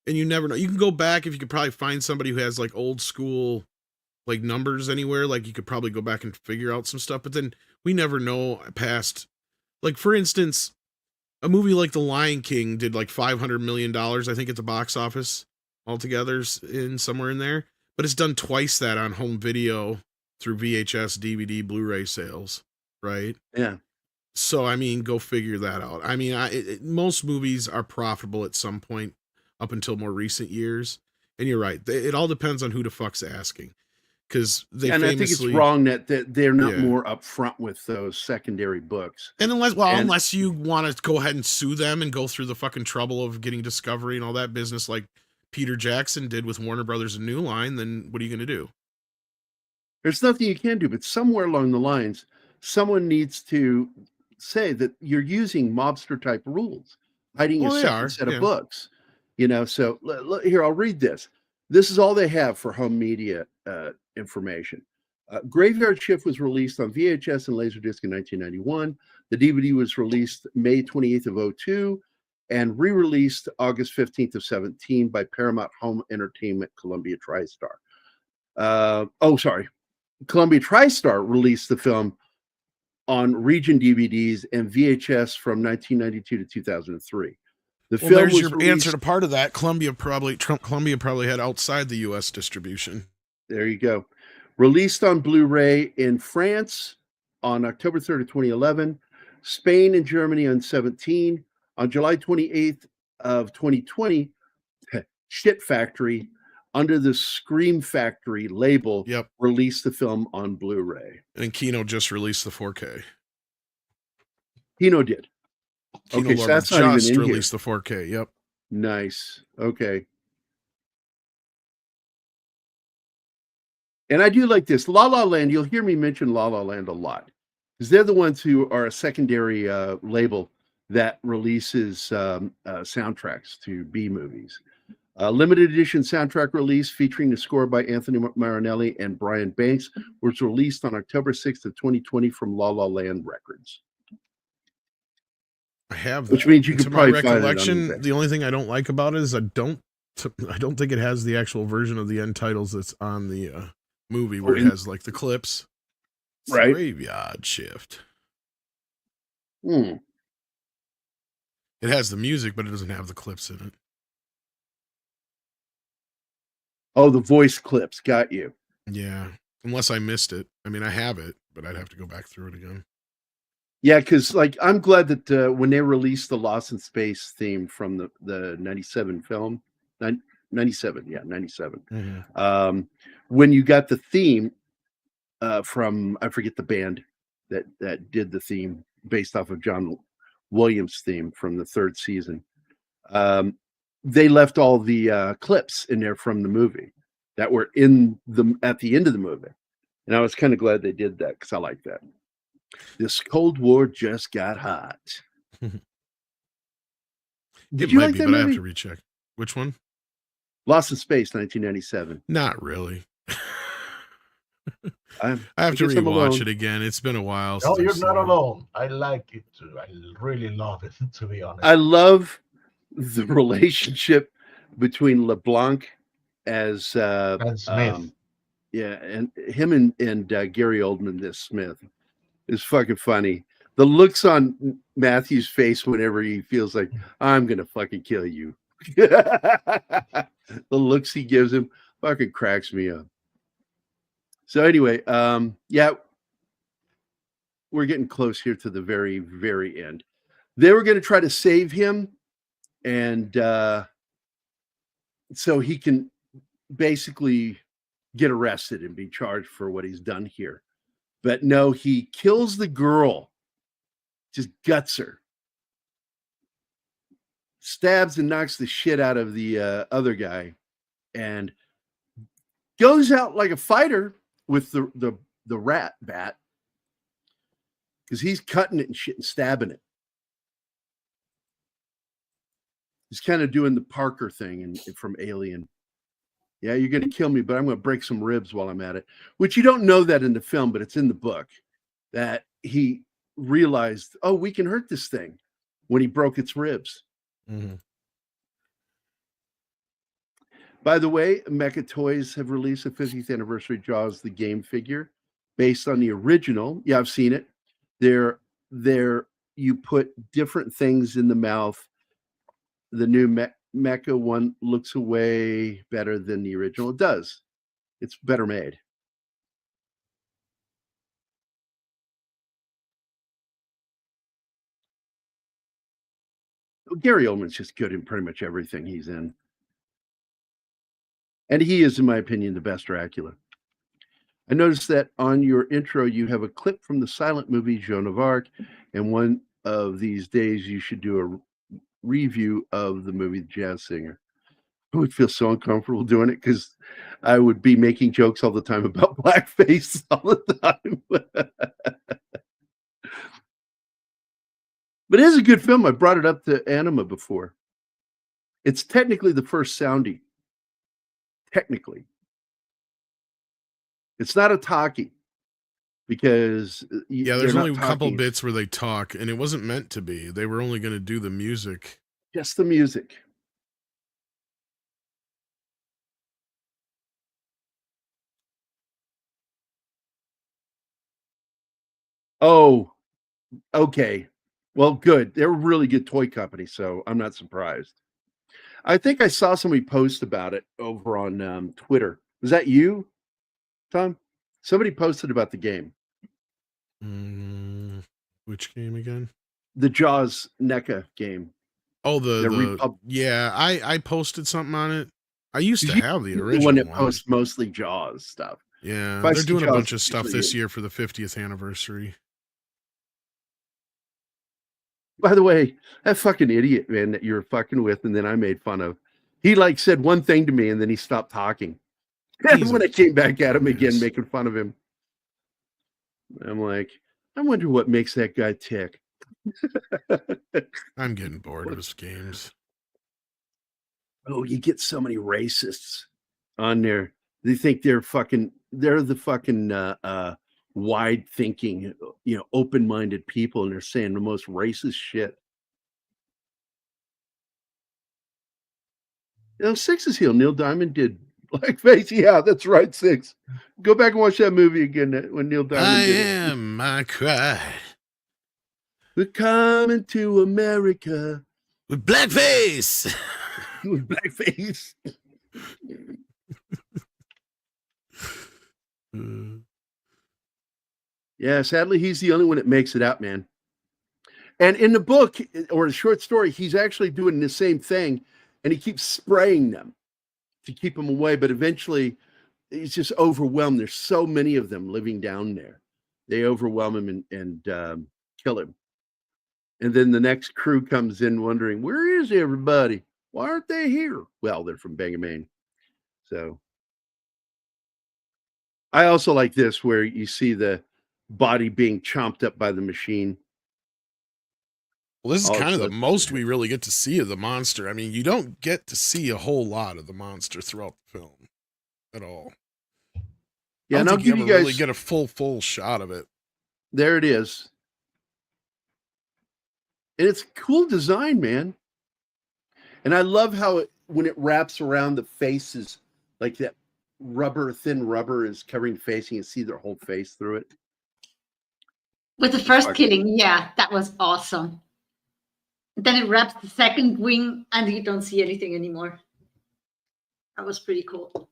and you never know. You can go back, if you could probably find somebody who has like old school like numbers anywhere, like you could probably go back and figure out some stuff, but then we never know past, like for instance, a movie like The Lion King did like $500 million, I think, at the box office altogether, in somewhere in there, but it's done twice that on home video through VHS, DVD, Blu-ray sales, right? Yeah. So, I mean, go figure that out. I mean, most movies are profitable at some point up until more recent years. And you're right. It all depends on who the fuck's asking. Because they famously... And I think it's wrong that they're not more upfront with those secondary books. And unless you want to go ahead and sue them and go through the fucking trouble of getting Discovery and all that business like Peter Jackson did with Warner Brothers and New Line, then what are you going to do? There's nothing you can do, but somewhere along the lines, someone needs to say that you're using mobster type rules, hiding a separate set of books. So here, I'll read this. This is all they have for home media information. Graveyard Shift was released on VHS and Laserdisc in 1991. The DVD was released May 28th of 2002 and re-released August 15th of 2017 by Paramount Home Entertainment Columbia TriStar. Columbia TriStar released the film on Region DVDs and VHS from 1992 to 2003. The film there's was your released... answer to part of that. Columbia probably had outside the U.S. distribution. There you go. Released on Blu-ray in France on October 3rd of 2011, Spain and Germany on 17. On July 28th of 2020, Shit Factory, under the Scream Factory label, released the film on Blu-ray. And Kino just released the 4K. Kino did. Kino Okay, so Lorber that's not even just in released here. the 4K. Yep. Nice. Okay. And I do like this. La La Land, you'll hear me mention La La Land a lot because they're the ones who are a secondary label that releases soundtracks to B movies. A limited edition soundtrack release featuring the score by Anthony Marinelli and Brian Banks was released on October 6th of 2020 from La La Land Records. I have that. Which means you and could to my probably find it on recollection, eBay. the only thing I don't like about it is I don't think it has the actual version of the end titles that's on the movie where it has like the clips. It's Right. Graveyard Shift. It has the music, but it doesn't have the clips in it. Oh, the voice clips. Got you. Yeah. Unless I missed it. I mean, I have it, but I'd have to go back through it again. Yeah, because like I'm glad that when they released the Lost in Space theme from the 97 film, 97, yeah, 97. Mm-hmm. When you got the theme from, I forget the band that did the theme based off of John Williams' theme from the third season, they left all the clips in there from the movie that were at the end of the movie. And I was kind of glad they did that because I like that. This Cold War just got hot. Did you might like be, that but movie? I have to recheck. Which one? Lost in Space, 1997. Not really. I have to guess I'm rewatch alone. it again. It's been a while. No, since you're I've not seen it. alone. I like it too. I really love it, to be honest. I love the relationship between LeBlanc as And Smith. yeah, and him and Gary Oldman as Smith is fucking funny. The looks on Matthew's face whenever he feels like I'm gonna fucking kill you. The looks he gives him fucking cracks me up. So anyway, yeah, we're getting close here to the very, very end. They were going to try to save him, and so he can basically get arrested and be charged for what he's done here. But no, he kills the girl, just guts her, stabs and knocks the shit out of the other guy, and goes out like a fighter with the rat bat, because he's cutting it and shit and stabbing it. He's kind of doing the Parker thing from Alien. Yeah, you're going to kill me, but I'm going to break some ribs while I'm at it. Which you don't know that in the film, but it's in the book that he realized, oh, we can hurt this thing when he broke its ribs. Mm-hmm. By the way, Mecha Toys have released a 50th anniversary Jaws the game figure based on the original. Yeah, I've seen it. There you put different things in the mouth. The new Mecha one looks way better than the original. It does. It's better made. Gary Oldman's just good in pretty much everything he's in. And he is, in my opinion, the best Dracula. I noticed that on your intro, you have a clip from the silent movie Joan of Arc, and one of these days you should do a review of the movie The Jazz Singer. I would feel so uncomfortable doing it because I would be making jokes all the time about blackface all the time. But it is a good film. I brought it up to Anima before. It's technically the first soundie. Technically. It's not a talkie because there's only a couple bits where they talk, and it wasn't meant to be. They were only going to do the music. Just the music. Oh, okay. Well, good. They're a really good toy company, so I'm not surprised. I think I saw somebody post about it over on Twitter. Was that you, Tom? Somebody posted about the game. Which game again? The Jaws NECA game. Oh, yeah. I posted something on it. I used to have the original one that posts mostly Jaws stuff. Yeah, they're doing a bunch of stuff this year for the 50th anniversary. By the way, that fucking idiot, man, that you're fucking with, and then I made fun of. He like said one thing to me, and then he stopped talking. And when I came back at him again, making fun of him, I'm like, I wonder what makes that guy tick. I'm getting bored of his games. Oh, you get so many racists on there. They think they're the fucking wide thinking, open-minded people, and they're saying the most racist shit. 6 is here. Neil Diamond did Blackface. Yeah, that's right, 6. Go back and watch that movie again when Neil Diamond did it. I am my cry. We're coming to America with blackface. With blackface. Yeah, sadly, he's the only one that makes it out, man. And in the book or the short story, he's actually doing the same thing, and he keeps spraying them to keep them away. But eventually, he's just overwhelmed. There's so many of them living down there. They overwhelm him and kill him. And then the next crew comes in wondering, where is everybody? Why aren't they here? Well, they're from Bangor, Maine. So I also like this where you see the body being chomped up by the machine. Well, this is kind of the most we really get to see of the monster. I mean, you don't get to see a whole lot of the monster throughout the film at all. Yeah, and I'll give you guys really get a full shot of it. There it is. And it's cool design, man. And I love how when it wraps around the faces, like that thin rubber is covering the face, and you can see their whole face through it. With the first killing, yeah, that was awesome. Then it wraps the second wing, and you don't see anything anymore. That was pretty cool.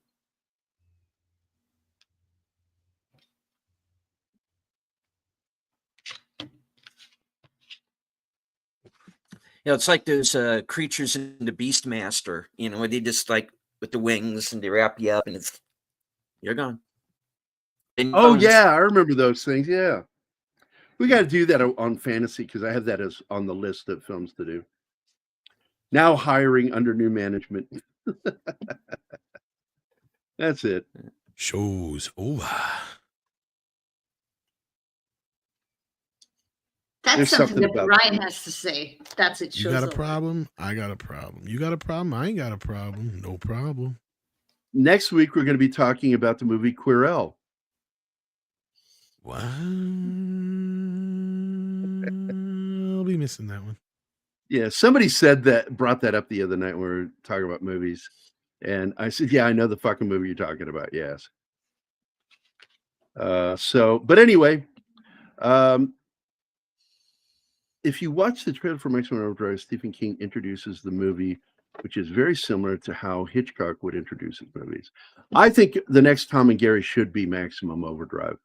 It's like those creatures in the Beastmaster, where they just like with the wings and they wrap you up and you're gone. Oh, yeah, I remember those things. Yeah. We got to do that on fantasy because I have that as on the list of films to do. Now hiring under new management. That's it. Show's over. That's something that Ryan has to say. That's it. You got a problem? I got a problem. You got a problem? I ain't got a problem. No problem. Next week, we're going to be talking about the movie Quirrell. What? I'll be missing that one. Yeah, somebody brought that up the other night when we were talking about movies. And I said, yeah, I know the fucking movie you're talking about. Yes. But anyway, if you watch the trailer for Maximum Overdrive, Stephen King introduces the movie, which is very similar to how Hitchcock would introduce his movies. I think the next Tom and Gary should be Maximum Overdrive.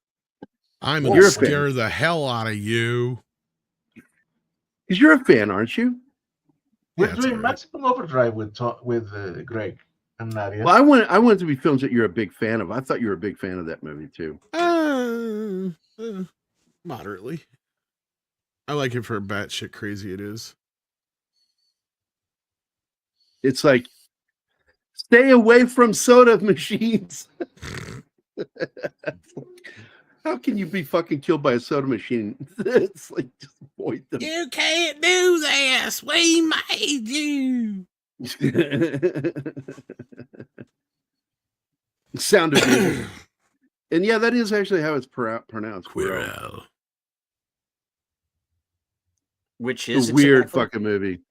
I'm going to scare the hell out of you. Because you're a fan, aren't you? We're doing Maximum Overdrive with Greg and Nadia. Well, I want it to be films that you're a big fan of. I thought you were a big fan of that movie too. Moderately. I like it for how batshit crazy it is. It's like, stay away from soda machines. How can you be fucking killed by a soda machine? It's like, just avoid them. You can't do this. We made you. Sound of music. And yeah, that is actually how it's pronounced. Quirrell. Which is a weird fucking movie.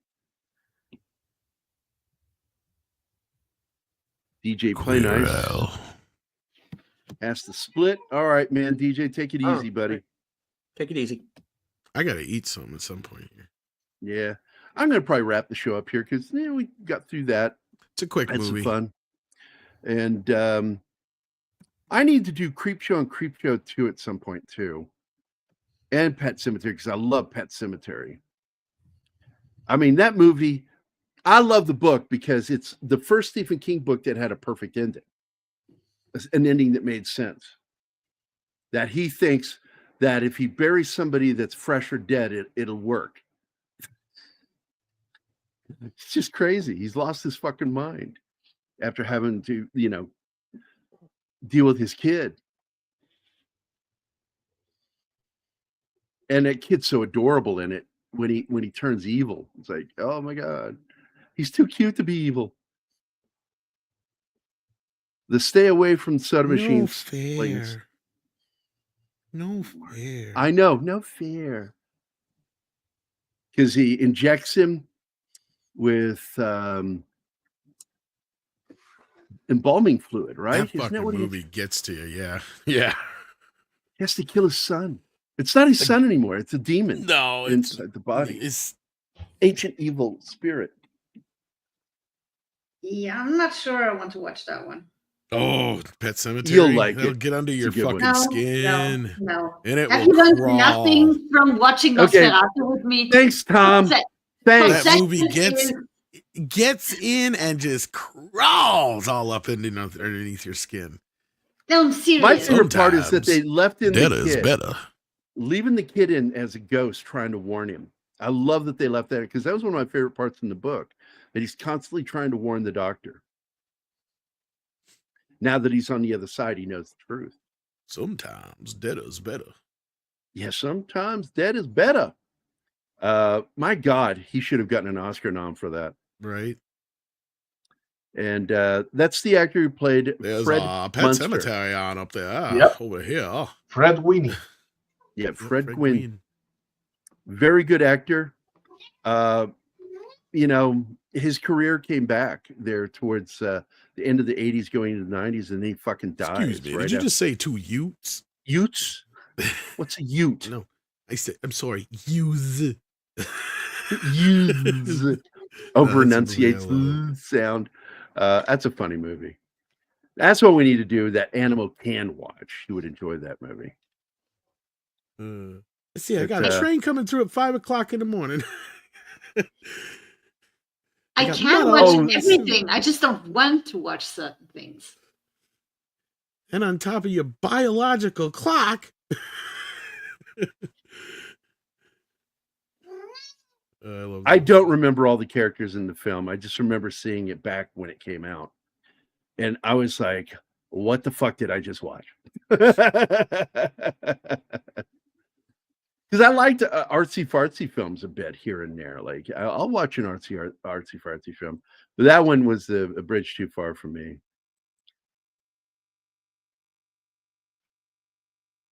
DJ Play Nice. Ask the split. All right, man. DJ, take it easy, buddy. Take it easy. I got to eat some at some point here. Yeah. I'm going to probably wrap the show up here because we got through that. It's a quick movie. Some fun. And I need to do Creepshow and Creepshow 2 at some point too. And Pet Sematary, because I love Pet Sematary. I mean, that movie, I love the book because it's the first Stephen King book that had a perfect ending. An ending that made sense. That he thinks that if he buries somebody that's fresh or dead, it'll work. It's just crazy. He's lost his fucking mind after having to, deal with his kid. And that kid's so adorable in it when he turns evil. It's like, oh my God, he's too cute to be evil. The stay away from soda machines. Please. No fair. I know, no fair. Because he injects him with embalming fluid, right? That fucking movie gets to you, yeah. Yeah. He has to kill his son. It's not his son anymore. It's a demon. No, inside the body. It's ancient evil spirit. Yeah, I'm not sure I want to watch that one. Oh, Pet Sematary. You'll like That'll it. get under It's your a good one. fucking skin. No. And it Have will you learned crawl. nothing from watching Okay. Nosferatu with me? Thanks, Tom. Thanks. That movie gets in and just crawls all up underneath your skin. No, I'm serious. My favorite part is that they left in That the is kid. better. Leaving the kid in as a ghost trying to warn him. I love that they left that because that was one of my favorite parts in the book. That he's constantly trying to warn the doctor. Now that he's on the other side, he knows the truth. Sometimes dead is better. Yeah, sometimes dead is better. My God, he should have gotten an Oscar nom for that. Right. And that's the actor who played There's Fred Pet Munster. Cemetery on up there. Yep. Over here. Fred Winnie. Yeah, Fred Gwynne. Very good actor. His career came back there towards the end of the 80s, going into the 90s, and he fucking died. Excuse me, did you just say two Utes? Utes? What's a Ute? No, I said, I'm sorry, Use. Use. Over enunciates the sound. That's a funny movie. That's what we need to do that Animal can watch. You would enjoy that movie. See, I got a train coming through at 5 o'clock in the morning. I can watch everything. I just don't want to watch certain things. And on top of your biological clock. I don't remember all the characters in the film. I just remember seeing it back when it came out. And I was like, what the fuck did I just watch? Because I liked artsy fartsy films a bit here and there. Like I'll watch an artsy fartsy film, but that one was a bridge too far for me.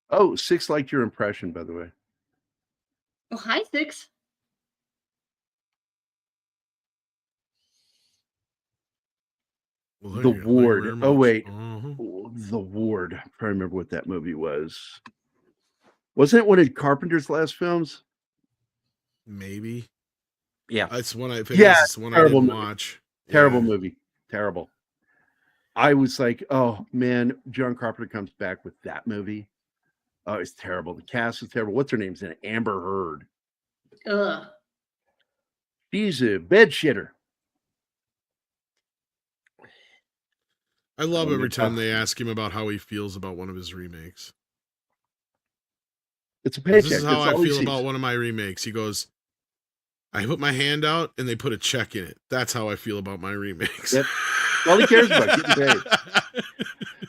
Oh, Six liked your impression, by the way. Oh, hi, Six. Well, the Ward. Oh wait, The Ward. I'm trying to remember what that movie was. Wasn't it one of Carpenter's last films? Maybe. Yeah. It's one I terrible didn't movie. watch. Terrible movie. Terrible. I was like, oh man, John Carpenter comes back with that movie. Oh, it's terrible. The cast is terrible. What's her name's in it? Amber Heard. Ugh. She's a bed shitter. I love every time they ask him about how he feels about one of his remakes. It's a paycheck. This is how That's I all he feel sees. about one of my remakes. He goes, I put my hand out and they put a check in it. That's how I feel about my remakes. Yep. All he cares about getting paid.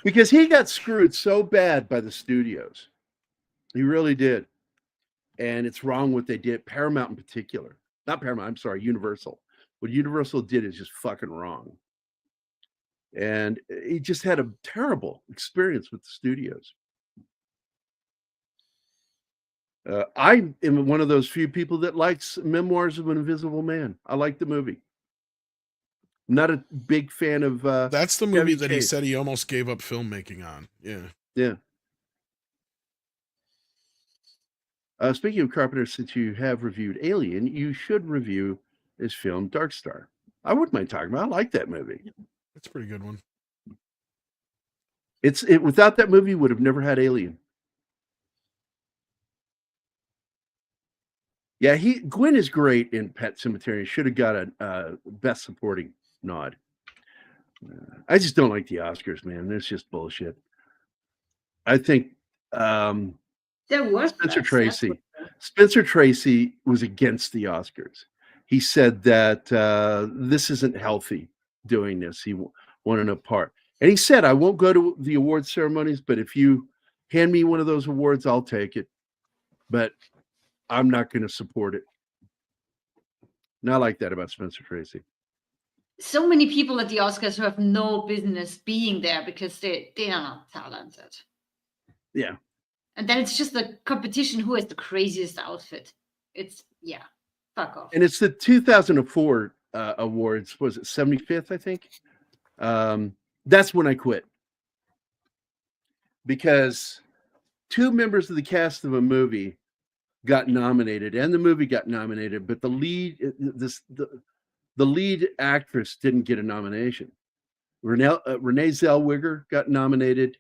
Because he got screwed so bad by the studios. He really did. And it's wrong what they did. Paramount in particular. Not Paramount, I'm sorry, Universal. What Universal did is just fucking wrong. And he just had a terrible experience with the studios. I am one of those few people that likes Memoirs of an Invisible Man. I like the movie. I'm not a big fan of. That's the movie Chevy that he Chase. said he almost gave up filmmaking on. Yeah. Yeah. Speaking of Carpenter, since you have reviewed Alien, you should review his film Dark Star. I wouldn't mind talking about it. I like that movie. That's a pretty good one. Without that movie, would have never had Alien. Yeah, Gwen is great in Pet Sematary. Should have got a Best Supporting nod. I just don't like the Oscars, man. It's just bullshit. I think There was Spencer Tracy was against the Oscars. he said that this isn't healthy doing this. He wanted a part. And he said, I won't go to the award ceremonies, but if you hand me one of those awards, I'll take it. But I'm not going to support it. Not like that about Spencer Tracy. So many people at the Oscars who have no business being there because they are not talented. Yeah. And then it's just the competition who has the craziest outfit. It's, yeah, fuck off. And it's the 2004 awards. Was it 75th, I think? That's when I quit. Because 2 members of the cast of a movie got nominated, and the movie got nominated, but the lead actress didn't get a nomination. Renee Zellweger got nominated.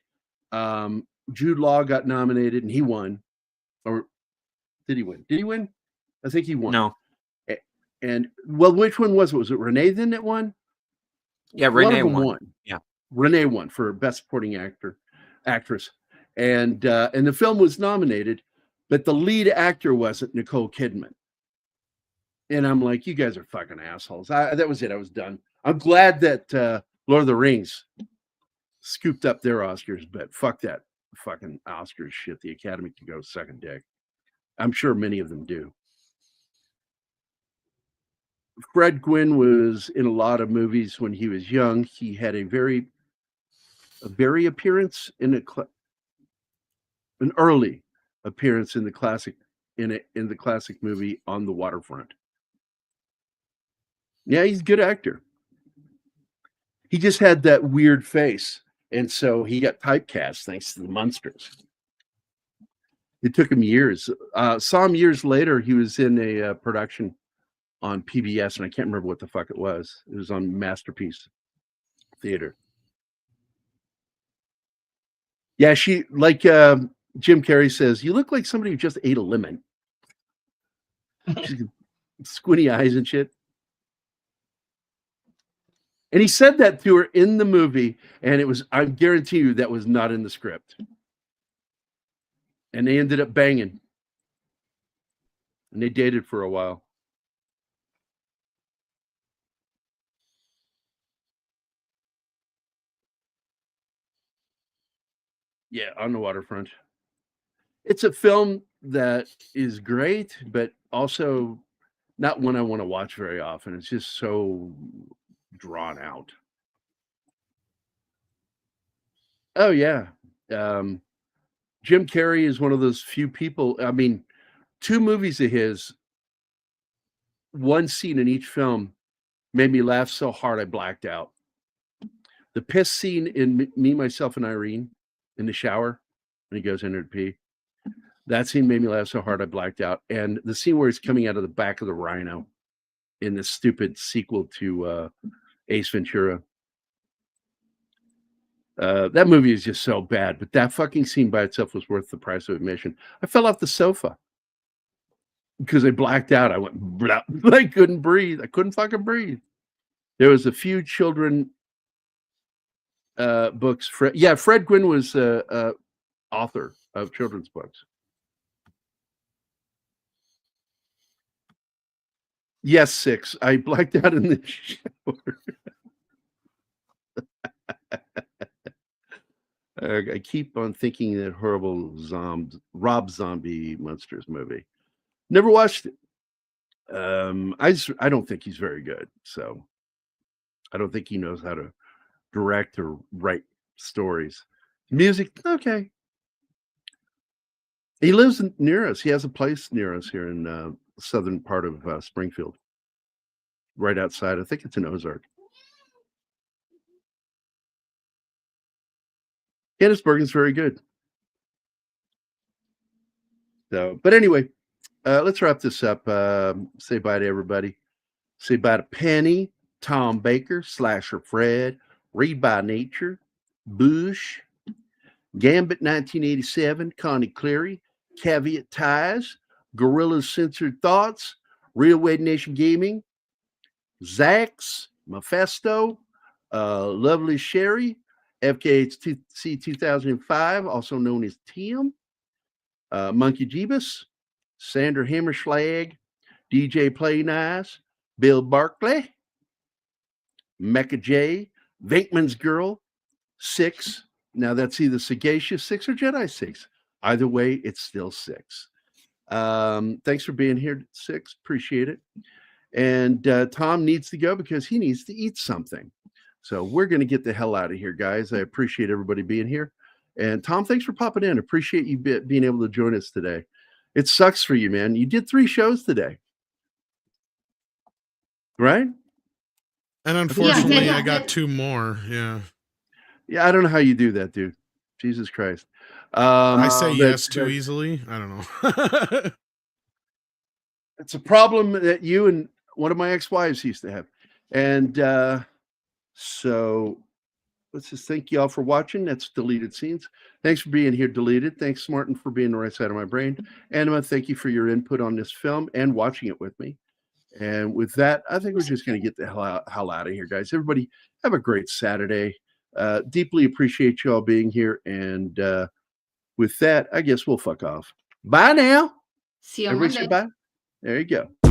Jude Law got nominated, and he won. Or did he win? Did he win? I think he won. No. And well, which one was it? Was it Renee then that won? Yeah, Renee won. Yeah, Renee won for Best Supporting Actress, and the film was nominated, but the lead actor wasn't Nicole Kidman. And I'm like, you guys are fucking assholes. That was it. I was done. I'm glad that Lord of the Rings scooped up their Oscars, but fuck that fucking Oscars shit. The Academy can go second deck. I'm sure many of them do. Fred Gwynne was in a lot of movies when he was young. He had a very appearance in an early appearance in the classic movie On the Waterfront. Yeah, he's a good actor. He just had that weird face, and so he got typecast thanks to the Munsters. It took him years. Saw him years later. He was in a production on PBS, and I can't remember what the fuck it was. It was on Masterpiece Theater. Yeah, she, like Jim Carrey says, you look like somebody who just ate a lemon. She's squinty eyes and shit. And he said that to her in the movie, and it was, I guarantee you, that was not in the script. And they ended up banging. And they dated for a while. Yeah, On the Waterfront. It's a film that is great, but also not one I want to watch very often. It's just so drawn out. Oh, yeah. Jim Carrey is one of those few people. I mean, 2 movies of his, one scene in each film made me laugh so hard I blacked out. The piss scene in Me, Myself, and Irene in the shower when he goes in there to pee. That scene made me laugh so hard I blacked out. And the scene where he's coming out of the back of the rhino in the stupid sequel to Ace Ventura. That movie is just so bad, but that fucking scene by itself was worth the price of admission. I fell off the sofa because I blacked out. I went, blah. I couldn't breathe. I couldn't fucking breathe. There was a few children books. Fred Gwynne was author of children's books. Yes, 6. I blacked out in the shower. I keep on thinking that horrible Rob Zombie Monsters movie. Never watched it. I don't think he's very good. So I don't think he knows how to direct or write stories. Music, okay. He lives near us. He has a place near us here in the southern part of Springfield. Right outside. I think it's in Ozark. Candice Bergen's very good. So, but anyway, let's wrap this up. Say bye to everybody. Say bye to Penny, Tom Baker, Slasher Fred, Read by Nature, Bush, Gambit 1987, Connie Cleary, Caveat Ties, Gorilla's Censored Thoughts, Real Wed Nation Gaming, Zax, Mephisto, Lovely Sherry, FKHC 2005, also known as Tim, Monkey Jeebus, Sandra Hammerschlag, DJ Play Nice, Bill Barkley, Mecca J, Venkman's Girl, 6. Now that's either Sagacious 6 or Jedi 6. Either way, it's still 6. Thanks for being here, 6. Appreciate it. And Tom needs to go because he needs to eat something. So we're going to get the hell out of here, guys. I appreciate everybody being here. And Tom, thanks for popping in. Appreciate you being able to join us today. It sucks for you, man. You did 3 shows today. Right? And unfortunately, I got 2 more. Yeah. Yeah, I don't know how you do that, dude. Jesus Christ. I say yes too easily. I don't know. It's a problem that you and one of my ex-wives used to have. And so let's just thank you all for watching. That's Deleted Scenes. Thanks for being here, Deleted. Thanks, Martin, for being the right side of my brain. Anima, thank you for your input on this film and watching it with me. And with that, I think we're just going to get the hell out of here, guys. Everybody have a great Saturday. Deeply appreciate you all being here. And with that, I guess we'll fuck off. Bye now. See you on Everybody Monday. say bye. There you go.